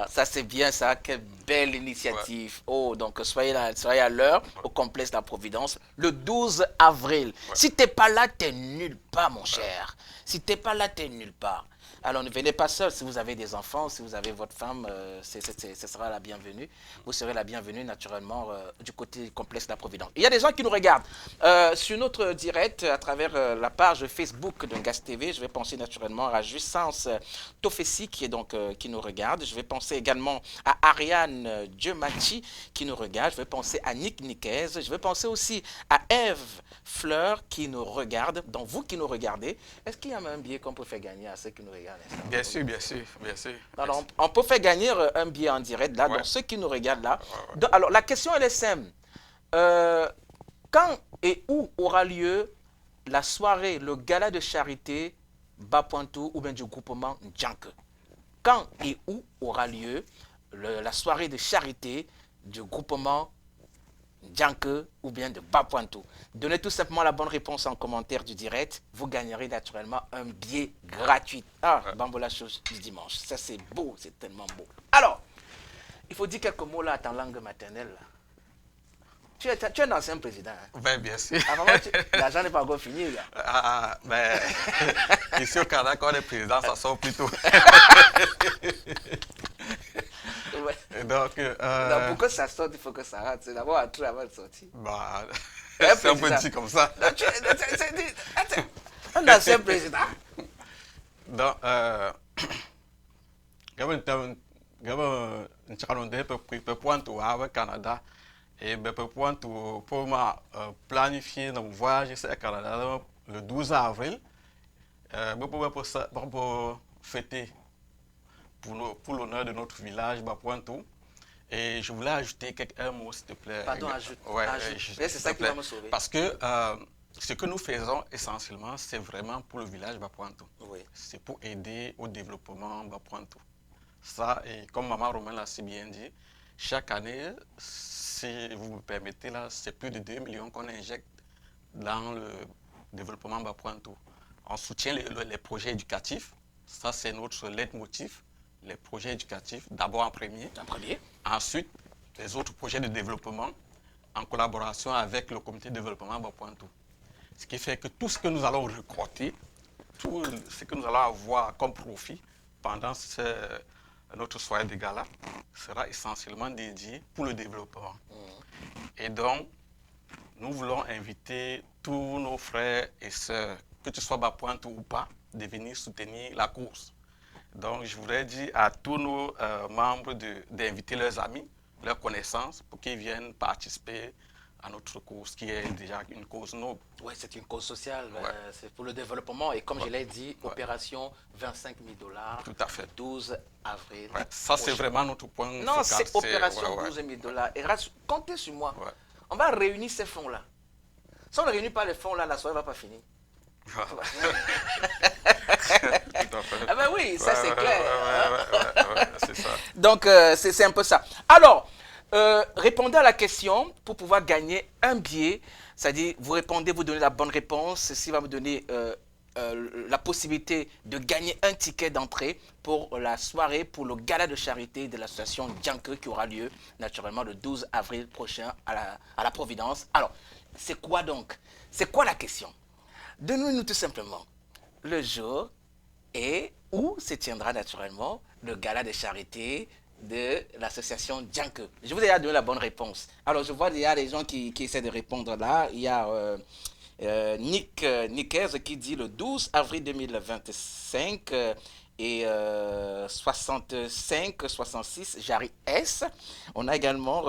Ça, c'est bien ça. Quelle belle initiative. Oh, donc soyez à l'heure au complexe de la Providence le 12 avril. Si tu n'es pas là, tu n'es nulle part, mon cher. Si tu n'es pas là, tu n'es nulle part. Alors, ne venez pas seul. Si vous avez des enfants, si vous avez votre femme, ce sera la bienvenue. Vous serez la bienvenue, naturellement, du côté du complexe de la Providence. Il y a des gens qui nous regardent sur notre direct à travers la page Facebook de Ngas TV. Je vais penser naturellement à Jouissance Tofessi qui nous regarde. Je vais penser également à Ariane Dieumachi qui nous regarde. Je vais penser à Nick Niquez. Je vais penser aussi à Eve Fleur qui nous regarde. Donc, vous qui nous regardez, est-ce qu'il y a un billet qu'on peut faire gagner à ceux qui nous regardent? Bien sûr. Alors, on peut faire gagner un billet en direct là, donc ceux qui nous regardent là. Donc, alors, la question elle est simple. Quand et où aura lieu la soirée, le gala de charité Bapuantou ou bien du groupement Djanke? Quand et où aura lieu la soirée de charité du groupement Djanke ou bien de Bapuantou? Donnez tout simplement la bonne réponse en commentaire du direct. Vous gagnerez naturellement un billet gratuit. Bambola chose du dimanche. Ça, c'est beau, c'est tellement beau. Alors, il faut dire quelques mots là à ta langue maternelle. Là. Tu es un ancien président. Hein? Ben, bien sûr. L'argent n'est pas encore fini. Là. Ici au Canada, quand on est président, ça sort plus tôt. Donc, pour que ça sorte, il faut que ça rate. C'est d'abord un truc avant de sortir. C'est un peu dit comme ça. Un ancien président. Donc, Canada. Et pour planifier notre voyage au Canada le 12 avril, pour fêter pour l'honneur de notre village, Bapuantou. Et je voulais ajouter un mot, s'il te plaît. Pardon, ajoute. C'est ça qui va me sauver. Parce que ce que nous faisons essentiellement, c'est vraiment pour le village Bapuantou. C'est pour aider au développement Bapuantou. Ça, et comme Maman Romain l'a si bien dit, chaque année, si vous me permettez, là, c'est plus de 2 millions qu'on injecte dans le développement Bapuantou. On soutient les projets éducatifs. Ça, c'est notre leitmotiv. Les projets éducatifs, d'abord en premier. Ensuite, les autres projets de développement en collaboration avec le comité de développement Bapuantou. Ce qui fait que tout ce que nous allons récolter, tout ce que nous allons avoir comme profit pendant notre soirée de gala sera essentiellement dédié pour le développement. Et donc, nous voulons inviter tous nos frères et sœurs, que tu sois Bapuantou ou pas, de venir soutenir la course. Donc, je voudrais dire à tous nos membres d'inviter leurs amis, leurs connaissances, pour qu'ils viennent participer à notre cause, qui est déjà une cause noble. Oui, c'est une cause sociale, c'est pour le développement. Et comme je l'ai dit, opération 25 000 $. Tout à fait. 12 avril. Ça, c'est vraiment notre point. Non, c'est opération 12 000 $. Et comptez sur moi. On va réunir ces fonds-là. Si on ne réunit pas les fonds-là, la soirée ne va pas finir. Ah ben oui, ça c'est clair. C'est ça. Donc c'est un peu ça. Alors, répondez à la question pour pouvoir gagner un billet. C'est-à-dire, vous répondez, vous donnez la bonne réponse. Ceci va me donner la possibilité de gagner un ticket d'entrée pour la soirée, pour le gala de charité de l'association Djanke qui aura lieu naturellement le 12 avril prochain à la Providence. Alors, c'est quoi donc? C'est quoi la question? Donnez-nous tout simplement le jour et où se tiendra naturellement le gala de charité de l'association Djanke. Je vous ai déjà donné la bonne réponse. Alors, je vois qu'il y a des gens qui essaient de répondre là. Il y a Nick Niquez qui dit le 12 avril 2025 Et 65-66, Jarry S. On a également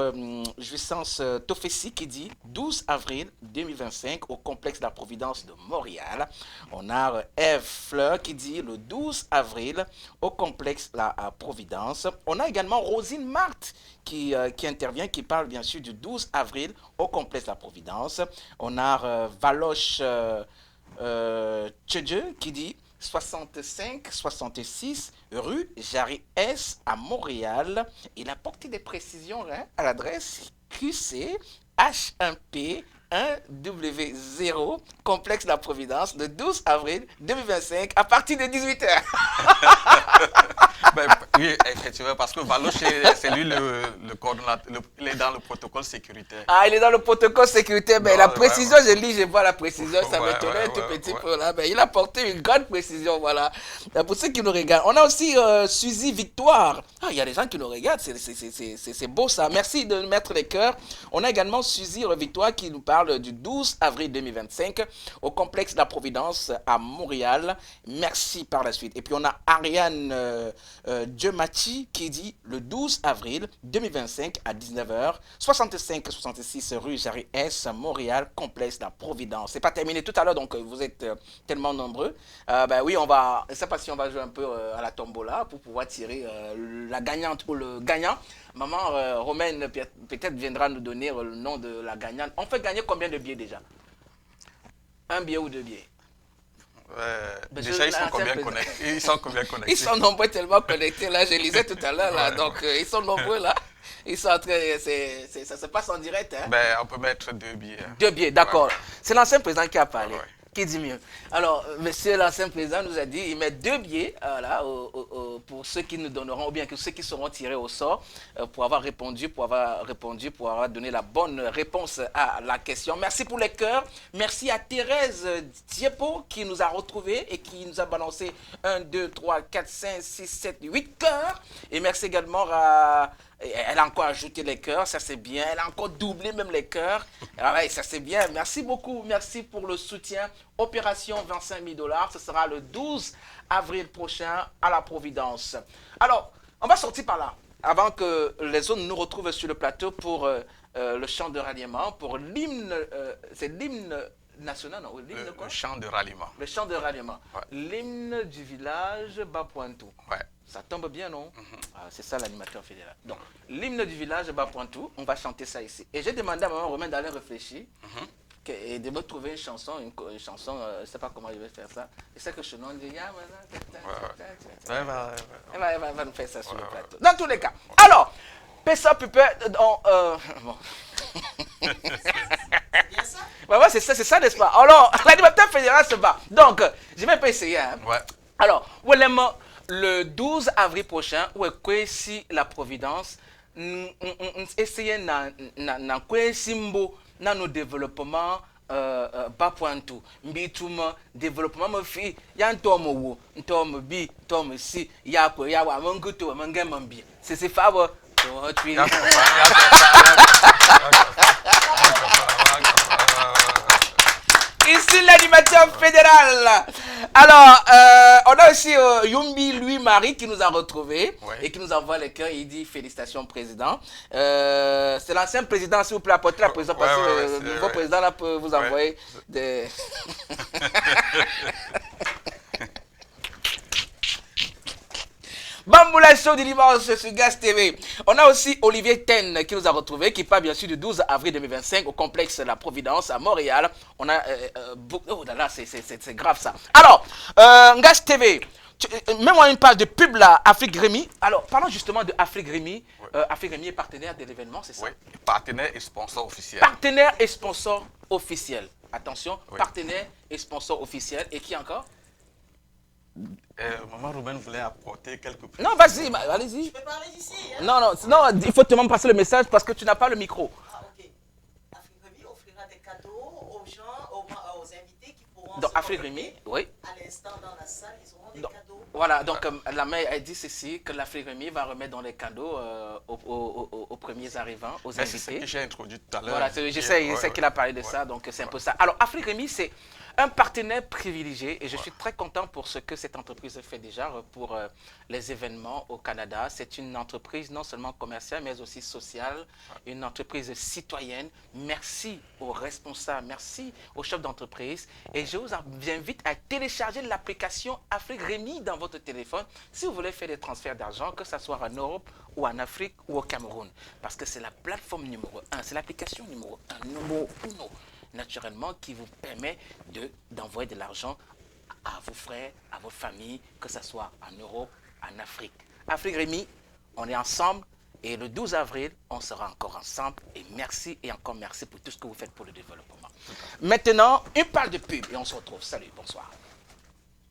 Jouissance Tofessi qui dit 12 avril 2025 au complexe de la Providence de Montréal. On a Eve Fleur qui dit le 12 avril au complexe de la Providence. On a également Rosine Marthe qui intervient, qui parle bien sûr du 12 avril au complexe de la Providence. On a Valoche Tchedje qui dit 65-66 rue Jarry S à Montréal. Il a porté des précisions à l'adresse QC H1P 1W0 complexe de la Providence le 12 avril 2025 à partir de 18h. Ben, oui, effectivement, parce que Valoche, c'est lui le coordonnateur, il est dans le protocole sécuritaire. Ah, il est dans le protocole sécuritaire. Mais Non, la précision, je lis, je vois la précision, ça Ouais, m'étonnait un tout ouais, petit ouais. peu là. Mais il a porté une grande précision, voilà. Pour ceux qui nous regardent. On a aussi Suzy Victoire. Ah, il y a des gens qui nous regardent, c'est beau ça. Merci de mettre les cœurs. On a également Suzy Victoire qui nous parle du 12 avril 2025 au complexe de la Providence à Montréal. Merci par la suite. Et puis on a Ariane Djemachi qui dit le 12 avril 2025 à 19h, 65-66 rue Jarry S, Montréal, complexe de la Providence. C'est pas terminé tout à l'heure, donc vous êtes tellement nombreux. Ben oui, on va, je sais pas si on va jouer un peu à la tombola pour pouvoir tirer la gagnante ou le gagnant. Maman Romaine peut-être viendra nous donner le nom de la gagnante. On fait gagner combien de billets déjà? Un billet ou deux billets? Déjà, ils sont combien connectés? Ils sont combien connectés? Ils sont nombreux tellement connectés, là, je lisais tout à l'heure, là, donc ils sont nombreux, là. Ils sont en train, ça se passe en direct, hein? Ben, on peut mettre 2 billets. 2 billets, d'accord. Ouais. C'est l'ancien président qui a parlé. Ouais. Qui dit mieux? Alors, monsieur l'ancien président nous a dit, il met 2 billets voilà, pour ceux qui nous donneront, ou bien que ceux qui seront tirés au sort, pour avoir répondu, pour avoir donné la bonne réponse à la question. Merci pour les cœurs. Merci à Thérèse Diepo qui nous a retrouvés et qui nous a balancé 1, 2, 3, 4, 5, 6, 7, 8 cœurs. Et merci également à... Elle a encore ajouté les cœurs, ça c'est bien. Elle a encore doublé même les cœurs. Ah ouais, ça c'est bien. Merci beaucoup. Merci pour le soutien. Opération 25 000 $. Ce sera le 12 avril prochain à la Providence. Alors, on va sortir par là. Avant que les autres nous retrouvent sur le plateau pour le chant de ralliement, pour l'hymne. C'est l'hymne national, non? L'hymne quoi? Le chant de ralliement. Le chant de ralliement. Ouais. L'hymne du village Bas-Pointou. Ouais. Ça tombe bien, non? C'est ça l'animateur fédéral. Donc, l'hymne du village Bas-Pointou, on va chanter ça ici. Et j'ai demandé à maman Romain d'aller réfléchir et de me trouver une chanson, je ne sais pas comment je vais faire ça. Et c'est que je nom dit, elle va nous faire ça sur le plateau. Dans tous les cas. Alors, Pessa Pupé, bon. Ouais, c'est ça, n'est-ce pas? Alors, l'animateur fédéral se bat. Donc, je vais pas essayer. Hein. Ouais. Alors, le 12 avril prochain, où est si la Providence, essayer na simbo na nos développements Bas-Pointou, mbituma développement me fi ya ntomo wo ntomo bi ntomo si ya ko ya wa manguto mangambi c'est fabo to tu Ici l'animateur fédéral. Alors, on a aussi Yumbi Louis-Marie qui nous a retrouvés et qui nous envoie les cœurs. Il dit félicitations président. C'est l'ancien président, s'il vous plaît, apportez la présidence parce que le nouveau président là peut vous envoyer des... Bamboula Show du dimanche sur Gaz TV. On a aussi Olivier Ten qui nous a retrouvés, qui part bien sûr du 12 avril 2025 au complexe de la Providence à Montréal. On a... oh là là, c'est grave ça. Alors, Gaz TV, mets-moi une page de pub là, Afrique Rémy. Alors, parlons justement de Afrique Rémy. Afrique Rémy est partenaire de l'événement, c'est ça? Oui, partenaire et sponsor officiel. Partenaire et sponsor officiel. Attention, partenaire et sponsor officiel. Et qui encore? Maman Ruben voulait apporter quelques... Non, vas-y, allez-y. Je peux parler d'ici, hein? Non, il faut te même passer le message parce que tu n'as pas le micro. Ah, ok. Afrique Rémy offrira des cadeaux aux gens, aux invités qui pourront... Donc, Afrique Rémy, oui. À l'instant, dans la salle, ils auront des cadeaux. Voilà, donc la mère a dit ceci, que l'Afrique Rémy va remettre dans les cadeaux aux premiers arrivants, aux invités. C'est ce que j'ai introduit tout à l'heure. Voilà, je sais qu'il a parlé de ça, donc c'est un peu ça. Alors, Afrique Rémy, c'est un partenaire privilégié et je suis très content pour ce que cette entreprise fait déjà pour les événements au Canada. C'est une entreprise non seulement commerciale mais aussi sociale, une entreprise citoyenne. Merci aux responsables, merci aux chefs d'entreprise et je vous invite à télécharger l'application Afrique Rémi dans votre téléphone si vous voulez faire des transferts d'argent, que ce soit en Europe ou en Afrique ou au Cameroun. Parce que c'est la plateforme numéro 1, c'est l'application numéro 1, numéro 1. Naturellement, qui vous permet d'envoyer de l'argent à vos frères, à vos familles, que ce soit en Europe, en Afrique. Afrique Rémi, on est ensemble et le 12 avril, on sera encore ensemble. Et merci et encore merci pour tout ce que vous faites pour le développement. Maintenant, une parle de pub et on se retrouve. Salut, bonsoir.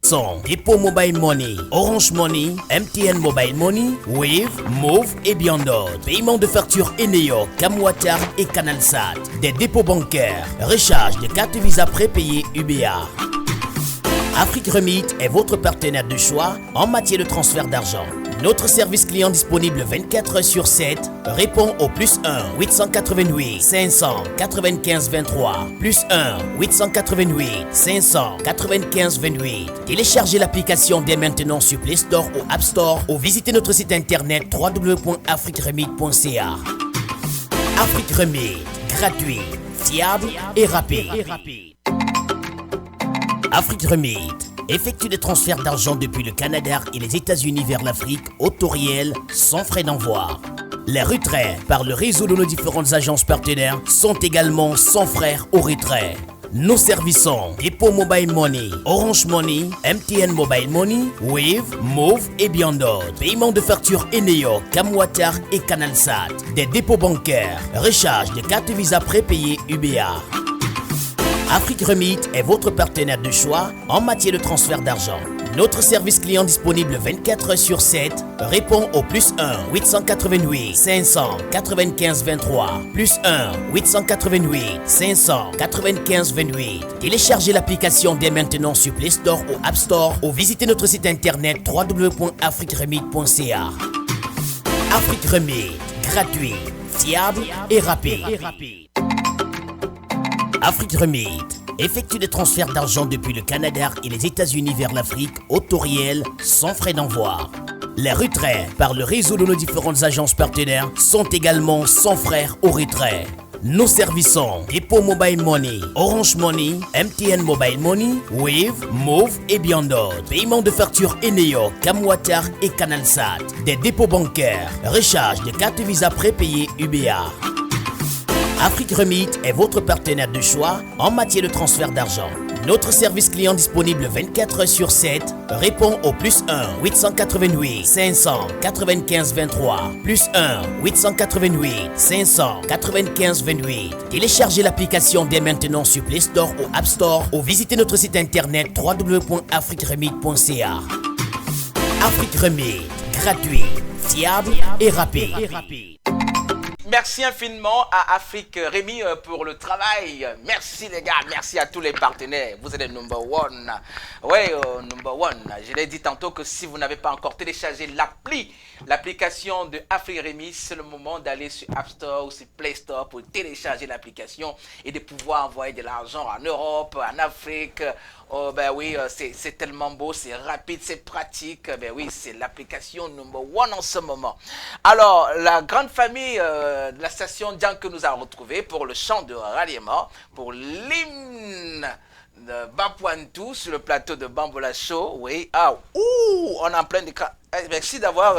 Sont Dépôt Mobile Money, Orange Money, MTN Mobile Money, Wave, Move et bien d'autres. Paiement de factures Eneo, Camwater et CanalSat. Des dépôts bancaires, recharge de cartes Visa prépayées UBA. Afrique Remit est votre partenaire de choix en matière de transfert d'argent. Notre service client disponible 24 heures sur 7 répond au +1 888 595 23 +1 888 595 28. Téléchargez l'application dès maintenant sur Play Store ou App Store ou visitez notre site internet www.afriqueremit.ca. Afrique Remit, gratuit, fiable et rapide. Afrique Remit effectue des transferts d'argent depuis le Canada et les États-Unis vers l'Afrique au taux réel sans frais d'envoi. Les retraits par le réseau de nos différentes agences partenaires sont également sans frais au retrait. Nous servissons Dépôt Mobile Money, Orange Money, MTN Mobile Money, Wave, Move et bien d'autres. Paiement de factures Eneo, Camwater et CanalSat. Des dépôts bancaires, recharge de cartes Visa prépayées UBA. Afrique Remit est votre partenaire de choix en matière de transfert d'argent. Notre service client disponible 24 heures sur 7 répond au +1 888 595 23 +1 888 595 28. Téléchargez l'application dès maintenant sur Play Store ou App Store ou visitez notre site internet www.afriqueremit.ca. Afrique Remit, gratuit, fiable et rapide. Afrique Remit effectue des transferts d'argent depuis le Canada et les États-Unis vers l'Afrique au taux réel sans frais d'envoi. Les retraits par le réseau de nos différentes agences partenaires sont également sans frais au retrait. Nous servissons Dépôt Mobile Money, Orange Money, MTN Mobile Money, Wave, Move et bien d'autres. Paiement de factures Eneo, Camwater et CanalSat. Des dépôts bancaires, recharge de cartes Visa prépayées UBA. Afrique Remit est votre partenaire de choix en matière de transfert d'argent. Notre service client disponible 24 heures sur 7 répond au +1 888 595 23 +1 888 595 28. Téléchargez l'application dès maintenant sur Play Store ou App Store ou visitez notre site internet www.afriqueremit.ca. Afrique Remit, gratuit, fiable et rapide. Merci infiniment à Afrique Rémi pour le travail. Merci les gars, merci à tous les partenaires. Vous êtes les number one. Ouais, number one. Je l'ai dit tantôt que si vous n'avez pas encore téléchargé l'application de Afrique Rémi, c'est le moment d'aller sur App Store ou sur Play Store pour télécharger l'application et de pouvoir envoyer de l'argent en Europe, en Afrique. Oh ben oui, c'est tellement beau, c'est rapide, c'est pratique. Ben oui, c'est l'application number one en ce moment. Alors, la grande famille de la station Djan que nous avons retrouvée pour le chant de ralliement, pour l'hymne de Bapouantou sur le plateau de Bambola Show. Oui, on est en plein de... Merci d'avoir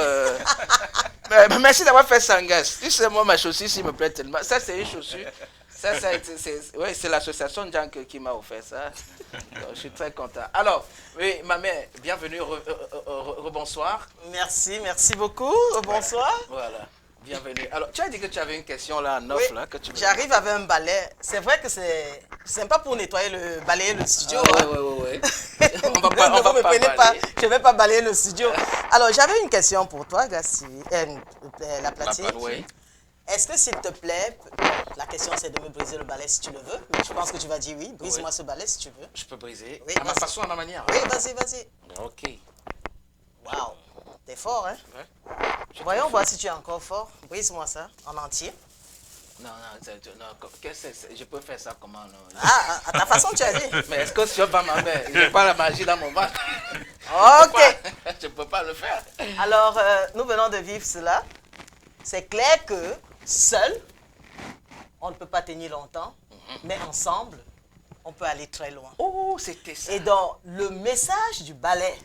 merci d'avoir fait Sangas. Tu sais, moi, ma chaussure, s'il me plaît tellement. Ça, c'est une chaussure. C'est l'association Djank qui m'a offert ça. Donc, je suis très content. Alors, oui, ma mère, bienvenue, rebonsoir. Merci beaucoup, bonsoir. Voilà, bienvenue. Alors, tu as dit que tu avais une question là, en off, oui, là, que tu veux... J'arrive avec un balai. C'est vrai que c'est sympa pour nettoyer balayer le studio. Oui. On va pas balayer. Je ne vais pas balayer le studio. Alors, j'avais une question pour toi, Gassi, la platine. Oui. Est-ce que, s'il te plaît, la question c'est de me briser le balai si tu le veux. Je pense que tu vas dire oui. Brise-moi ce balai si tu veux. Je peux briser oui, à ma façon, à ma manière. Oui, vas-y. Ok. Waouh, t'es fort, hein? Ouais. Voyons voir si tu es encore fort. Brise-moi ça en entier. Non, je peux faire ça comment non? Ah, à ta façon, tu as dit. Mais est-ce que si on va ma mère, je n'ai pas la magie dans mon ventre? Ok. Je ne peux pas le faire. Alors, nous venons de vivre cela. C'est clair que seul, on ne peut pas tenir longtemps, mais ensemble, on peut aller très loin. Oh, c'était ça. Et donc, le message du ballet,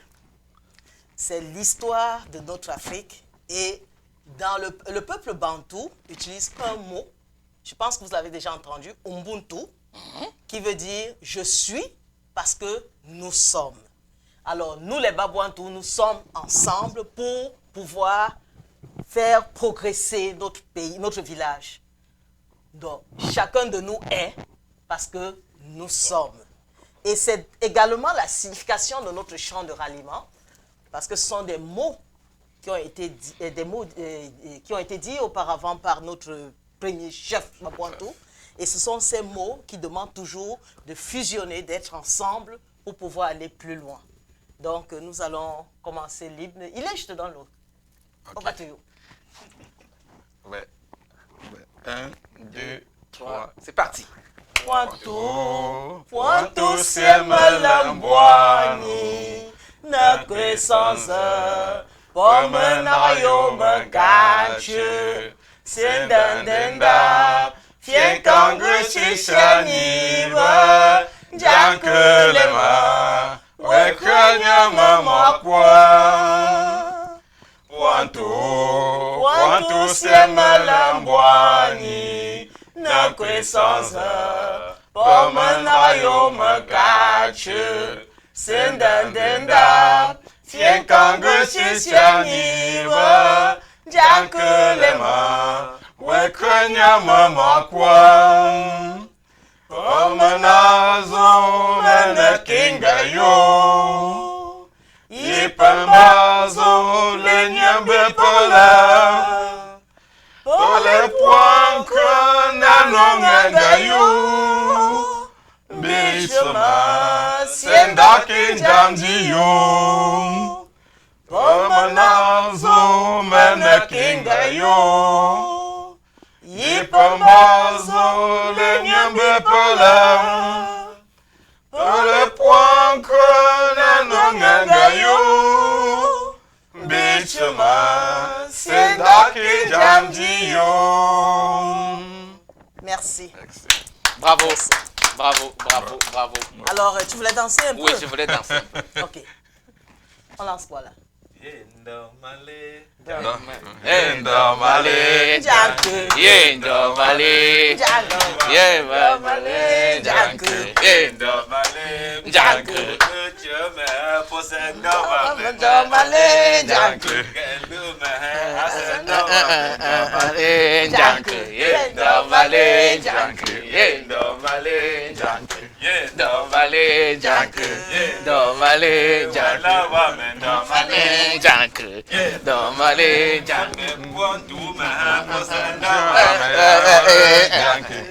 c'est l'histoire de notre Afrique. Et dans le peuple bantou utilise un mot, je pense que vous l'avez déjà entendu, Ubuntu, qui veut dire « je suis » parce que nous sommes. Alors, nous les Babouantous, nous sommes ensemble pour pouvoir faire progresser notre pays, notre village. Donc, chacun de nous est parce que nous sommes. Et c'est également la signification de notre chant de ralliement, parce que ce sont des mots qui ont été dits auparavant par notre premier chef Babouantou. Et ce sont ces mots qui demandent toujours de fusionner, d'être ensemble pour pouvoir aller plus loin. Donc, nous allons commencer l'hymne. Il est, je te donne l'autre. Ok. Over to you. Ouais. 1, 2, 3. C'est parti. Pointu Siemelambwani, na kwesanza, pomenayo mekachu, sindandenda, fienkangu shishaniba, jankulema, wekranya mamakwa. Pointu Siemelambwani, na kwesanza, pomenayo mekachu, sindandenda, fienkangu shishaniba, jankulema, wekranya mamakwa. Pomenazo menekingayo, ipamazo lenyambe pola. Ole puanka nanongangayo, bishama sendaki janjiyo. Pomenazo menekingayo, ipamazo lenyambe pola. Ole puanka nanongangayo, bishama sendaki janjiyo. Merci. Bravo. Bravo, bravo, bravo. Alors, tu voulais danser un peu? Oui, je voulais danser. Ok. On lance quoi là? Yendomale, Janku. Yendomale, Janku. Yendomale, Janku. Yendomale, Janku. Janku. Janku. Janku. Yendomale, Janku. Yendomale, Janku. Yendomale, Janku. Yendomale, Janku. Janku. Domale, Janku. Yendomale, Janku.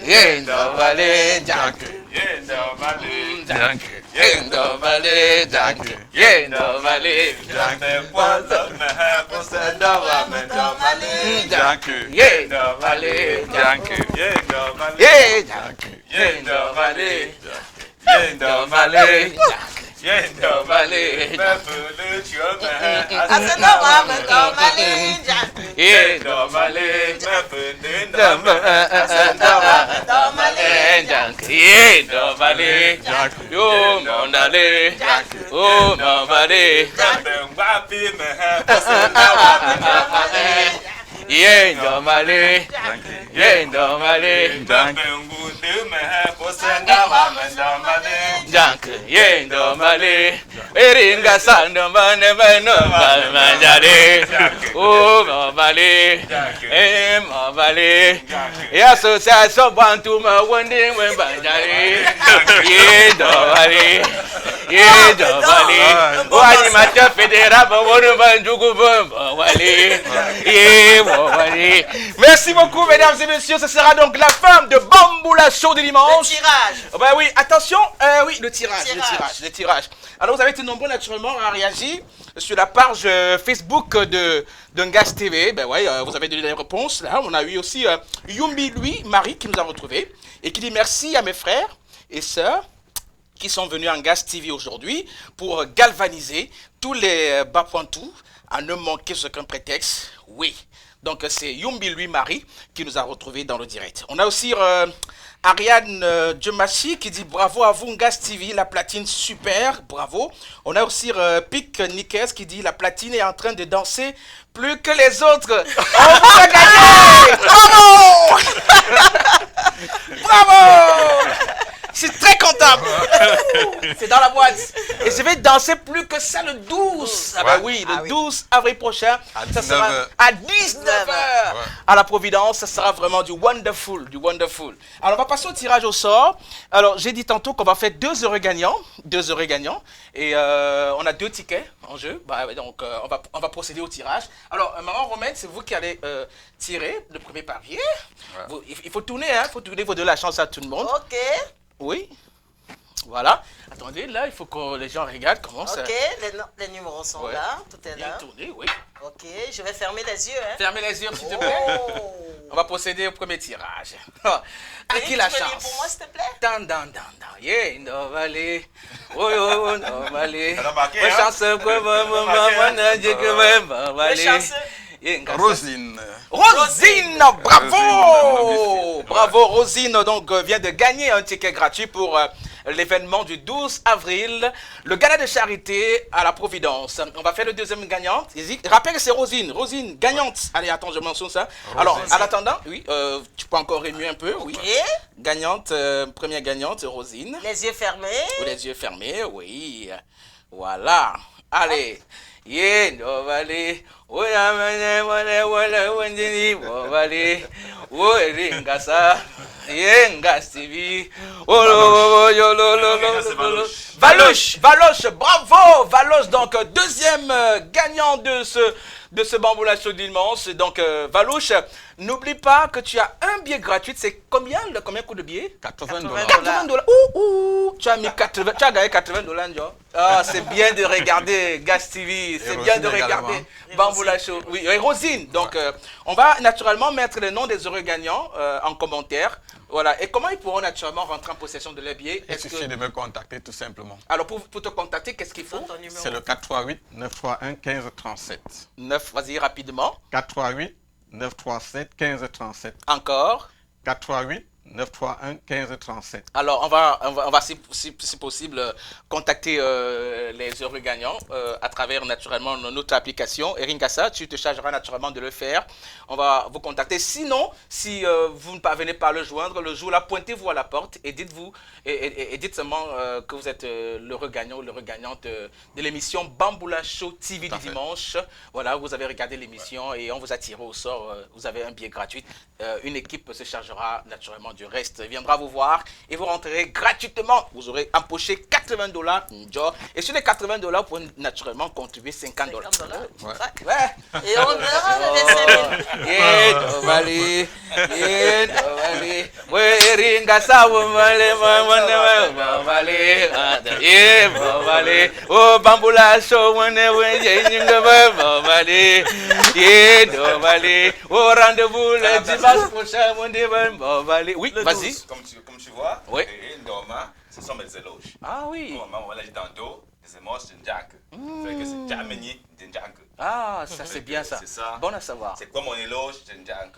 Yendomale, Janku. Yendomale, Janku. Yendomale, Janku. Yendomale, Janku. Yendomale, Yendomale, Yendomale, Eringa sando mane mano manjare o mabale mabale ya association bantu ma wonde wen banjare ye do wale o animateur fédéral ba wonu banjugu ba wale ye wale. Merci beaucoup mesdames et messieurs, ce sera donc la fin de Bamboula Show de dimanche. Le tirage. Bah oui, attention, oui, le tirage. Alors vous avez été nombreux naturellement à réagir. sur la page Facebook de Ngas TV. Ben ouais, vous avez donné les réponses. Là, on a eu aussi Yumbi, lui, Marie, qui nous a retrouvés et qui dit merci à mes frères et sœurs qui sont venus en Ngas TV aujourd'hui pour galvaniser tous les Bapouantous à ne manquer aucun prétexte. Oui. Donc c'est Yumbi, lui, Marie, qui nous a retrouvés dans le direct. On a aussi Ariane Djemachi qui dit bravo à vous, Ngas TV, la platine super, bravo. On a aussi Pic Nikes qui dit la platine est en train de danser plus que les autres. On vous a gagné. Bravo. Bravo. Je suis très content. C'est dans la boîte. Et je vais danser plus que ça le 12. Ah bah oui, le 12 avril prochain. Ça sera à 19h. À la Providence, ça sera vraiment du wonderful, du wonderful. Alors, on va passer au tirage au sort. Alors, j'ai dit tantôt qu'on va faire 2 heureux gagnants. 2 heureux gagnants. Et on a 2 tickets en jeu. Bah, donc, on va procéder au tirage. Alors, maman Romaine, c'est vous qui allez tirer le premier papier. Ouais. Il faut tourner, hein. Il faut tourner, vous donner la chance à tout le monde. Ok. Oui, voilà. Attendez, là, il faut que les gens regardent comment ça... Ok, les numéros sont là, tout est là. Bien tourné, oui. Ok, je vais fermer les yeux. Hein. Fermez les yeux, s'il te plaît. On va procéder au premier tirage. À qui la chance? Pour moi, s'il te plaît. Yeah, no valley. Oh, no valley. Chance. Rosine. Rosine, bravo. Bravo, Rosine, donc vient de gagner un ticket gratuit pour l'événement du 12 avril, le gala de charité à la Providence. On va faire le deuxième gagnant. Rappelle que c'est Rosine. Rosine, gagnante. Allez, attends, je mentionne ça. Rosine. Alors, en attendant, oui, tu peux encore remuer un peu. Oui. Gagnante, première gagnante, Rosine. Les yeux fermés. Les yeux fermés, oui. Voilà. Allez. Yeah, no valley. Valouche, bravo, Valouche, donc deuxième gagnant de ce Bamboula Show dimanche. Donc Valouche, n'oublie pas que tu as un billet gratuit. C'est combien coût de billet? 80 $. 80 $. Tu as mis 80, tu as gagné 80 $. Ah, c'est bien de regarder Gas TV, c'est bien de regarder Bamboula Show. Oui, et Rosine. Donc on va naturellement mettre le nom des heureux gagnants en commentaire. Voilà. Et comment ils pourront naturellement rentrer en possession de leurs billets? Il suffit de me contacter tout simplement. Alors pour te contacter, qu'est-ce qu'il faut? C'est le 438 931 15 37. 9, vas-y rapidement. 438 937 15 37. Encore. 438 931 15 37. Alors, on va si possible, contacter les heureux gagnants à travers naturellement notre application. Et Ringassa, tu te chargeras naturellement de le faire. On va vous contacter. Sinon, si vous ne parvenez pas à le joindre, le jour-là, pointez-vous à la porte et dites-vous et dites seulement que vous êtes l'heureux gagnant ou l'heureux gagnante de l'émission Bamboula Show TV du dimanche. Voilà, vous avez regardé l'émission et on vous a tiré au sort. Vous avez un billet gratuit. Une équipe se chargera naturellement du reste, viendra vous voir et vous rentrerez gratuitement. Vous aurez empoché 80 $. Et sur les 80 $, vous pouvez naturellement contribuer 50 $. Ouais. Et on aura le 25 000. Oh, Bamboula Show, oh, rendez-vous le dimanche prochain. Oui, vas-y. Comme tu vois, oui. Ce sont mes éloges. Ah oui. On l'a dit tantôt, les émotions, c'est Jack. C'est Jameni, Jack. Ah, ça c'est bien ça. C'est ça. Bon à savoir. C'est quoi mon éloge, c'est Jack.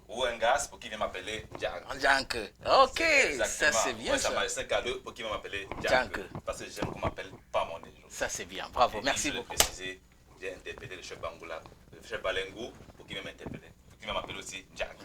Ou un gars pour qui vient m'appeler Jack. Jack. Ok, ça c'est bien ça. Ça m'a laissé un cadeau pour qui vient m'appeler Jack. Parce que j'aime qu'on m'appelle pas mon éloge. Ça c'est bien, bravo, merci beaucoup. J'ai interprété le chef Bangoula, le chef Balengou pour qui vient m'interpeller. Qui va m'appeler aussi Jack.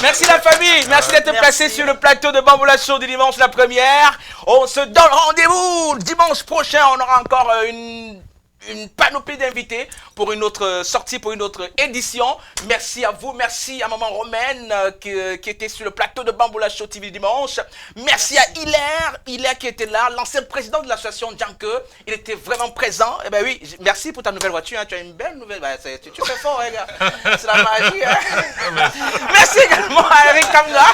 Merci la famille, merci d'être placé sur le plateau de Bamboula Show du dimanche, la première. On se donne rendez-vous dimanche prochain, on aura encore une une panoplie d'invités pour une autre sortie, pour une autre édition. Merci à vous, merci à Maman Romaine qui était sur le plateau de Bamboula Show TV dimanche. Merci à Hilaire qui était là, l'ancien président de l'association Djanke. Il était vraiment présent. Eh ben oui, merci pour ta nouvelle voiture. Hein. Tu as une belle nouvelle. Ben, tu fais fort, hein, gars. C'est la magie. Hein. Merci également à Eric Kamga.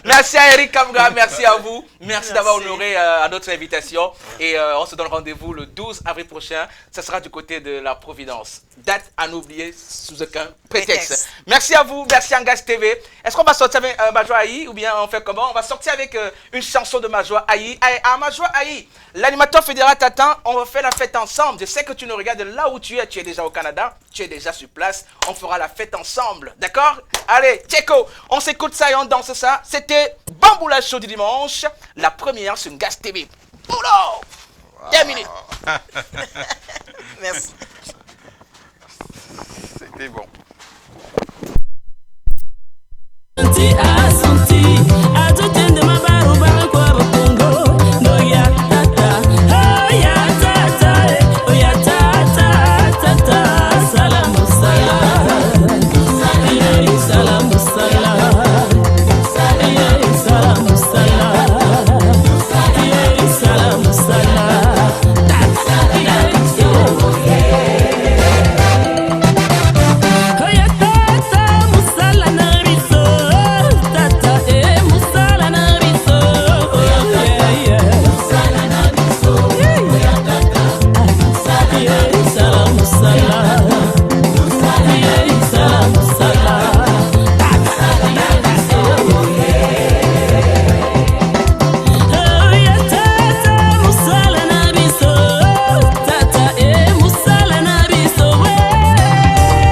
Merci à Eric Kamga, merci à vous. Merci d'avoir honoré à notre invitation. Et on se donne rendez-vous le 12 avril prochain. Ça sera du côté de la Providence. Date à n'oublier sous aucun prétexte. Merci à vous, merci Angast TV. Est-ce qu'on va sortir avec Majoie Aïe ou bien on fait comment? On va sortir avec une chanson de Majoie Aïe. Majoie Aïe, l'animateur fédéral t'attend. On va faire la fête ensemble. Je sais que tu nous regardes là où tu es déjà au Canada. Tu es déjà sur place. On fera la fête ensemble. D'accord? Allez, Tcheko, on s'écoute ça et on danse ça. C'était Bamboula Show du dimanche. La première sur Angast TV. Boulot! Terminé. Merci. C'était bon.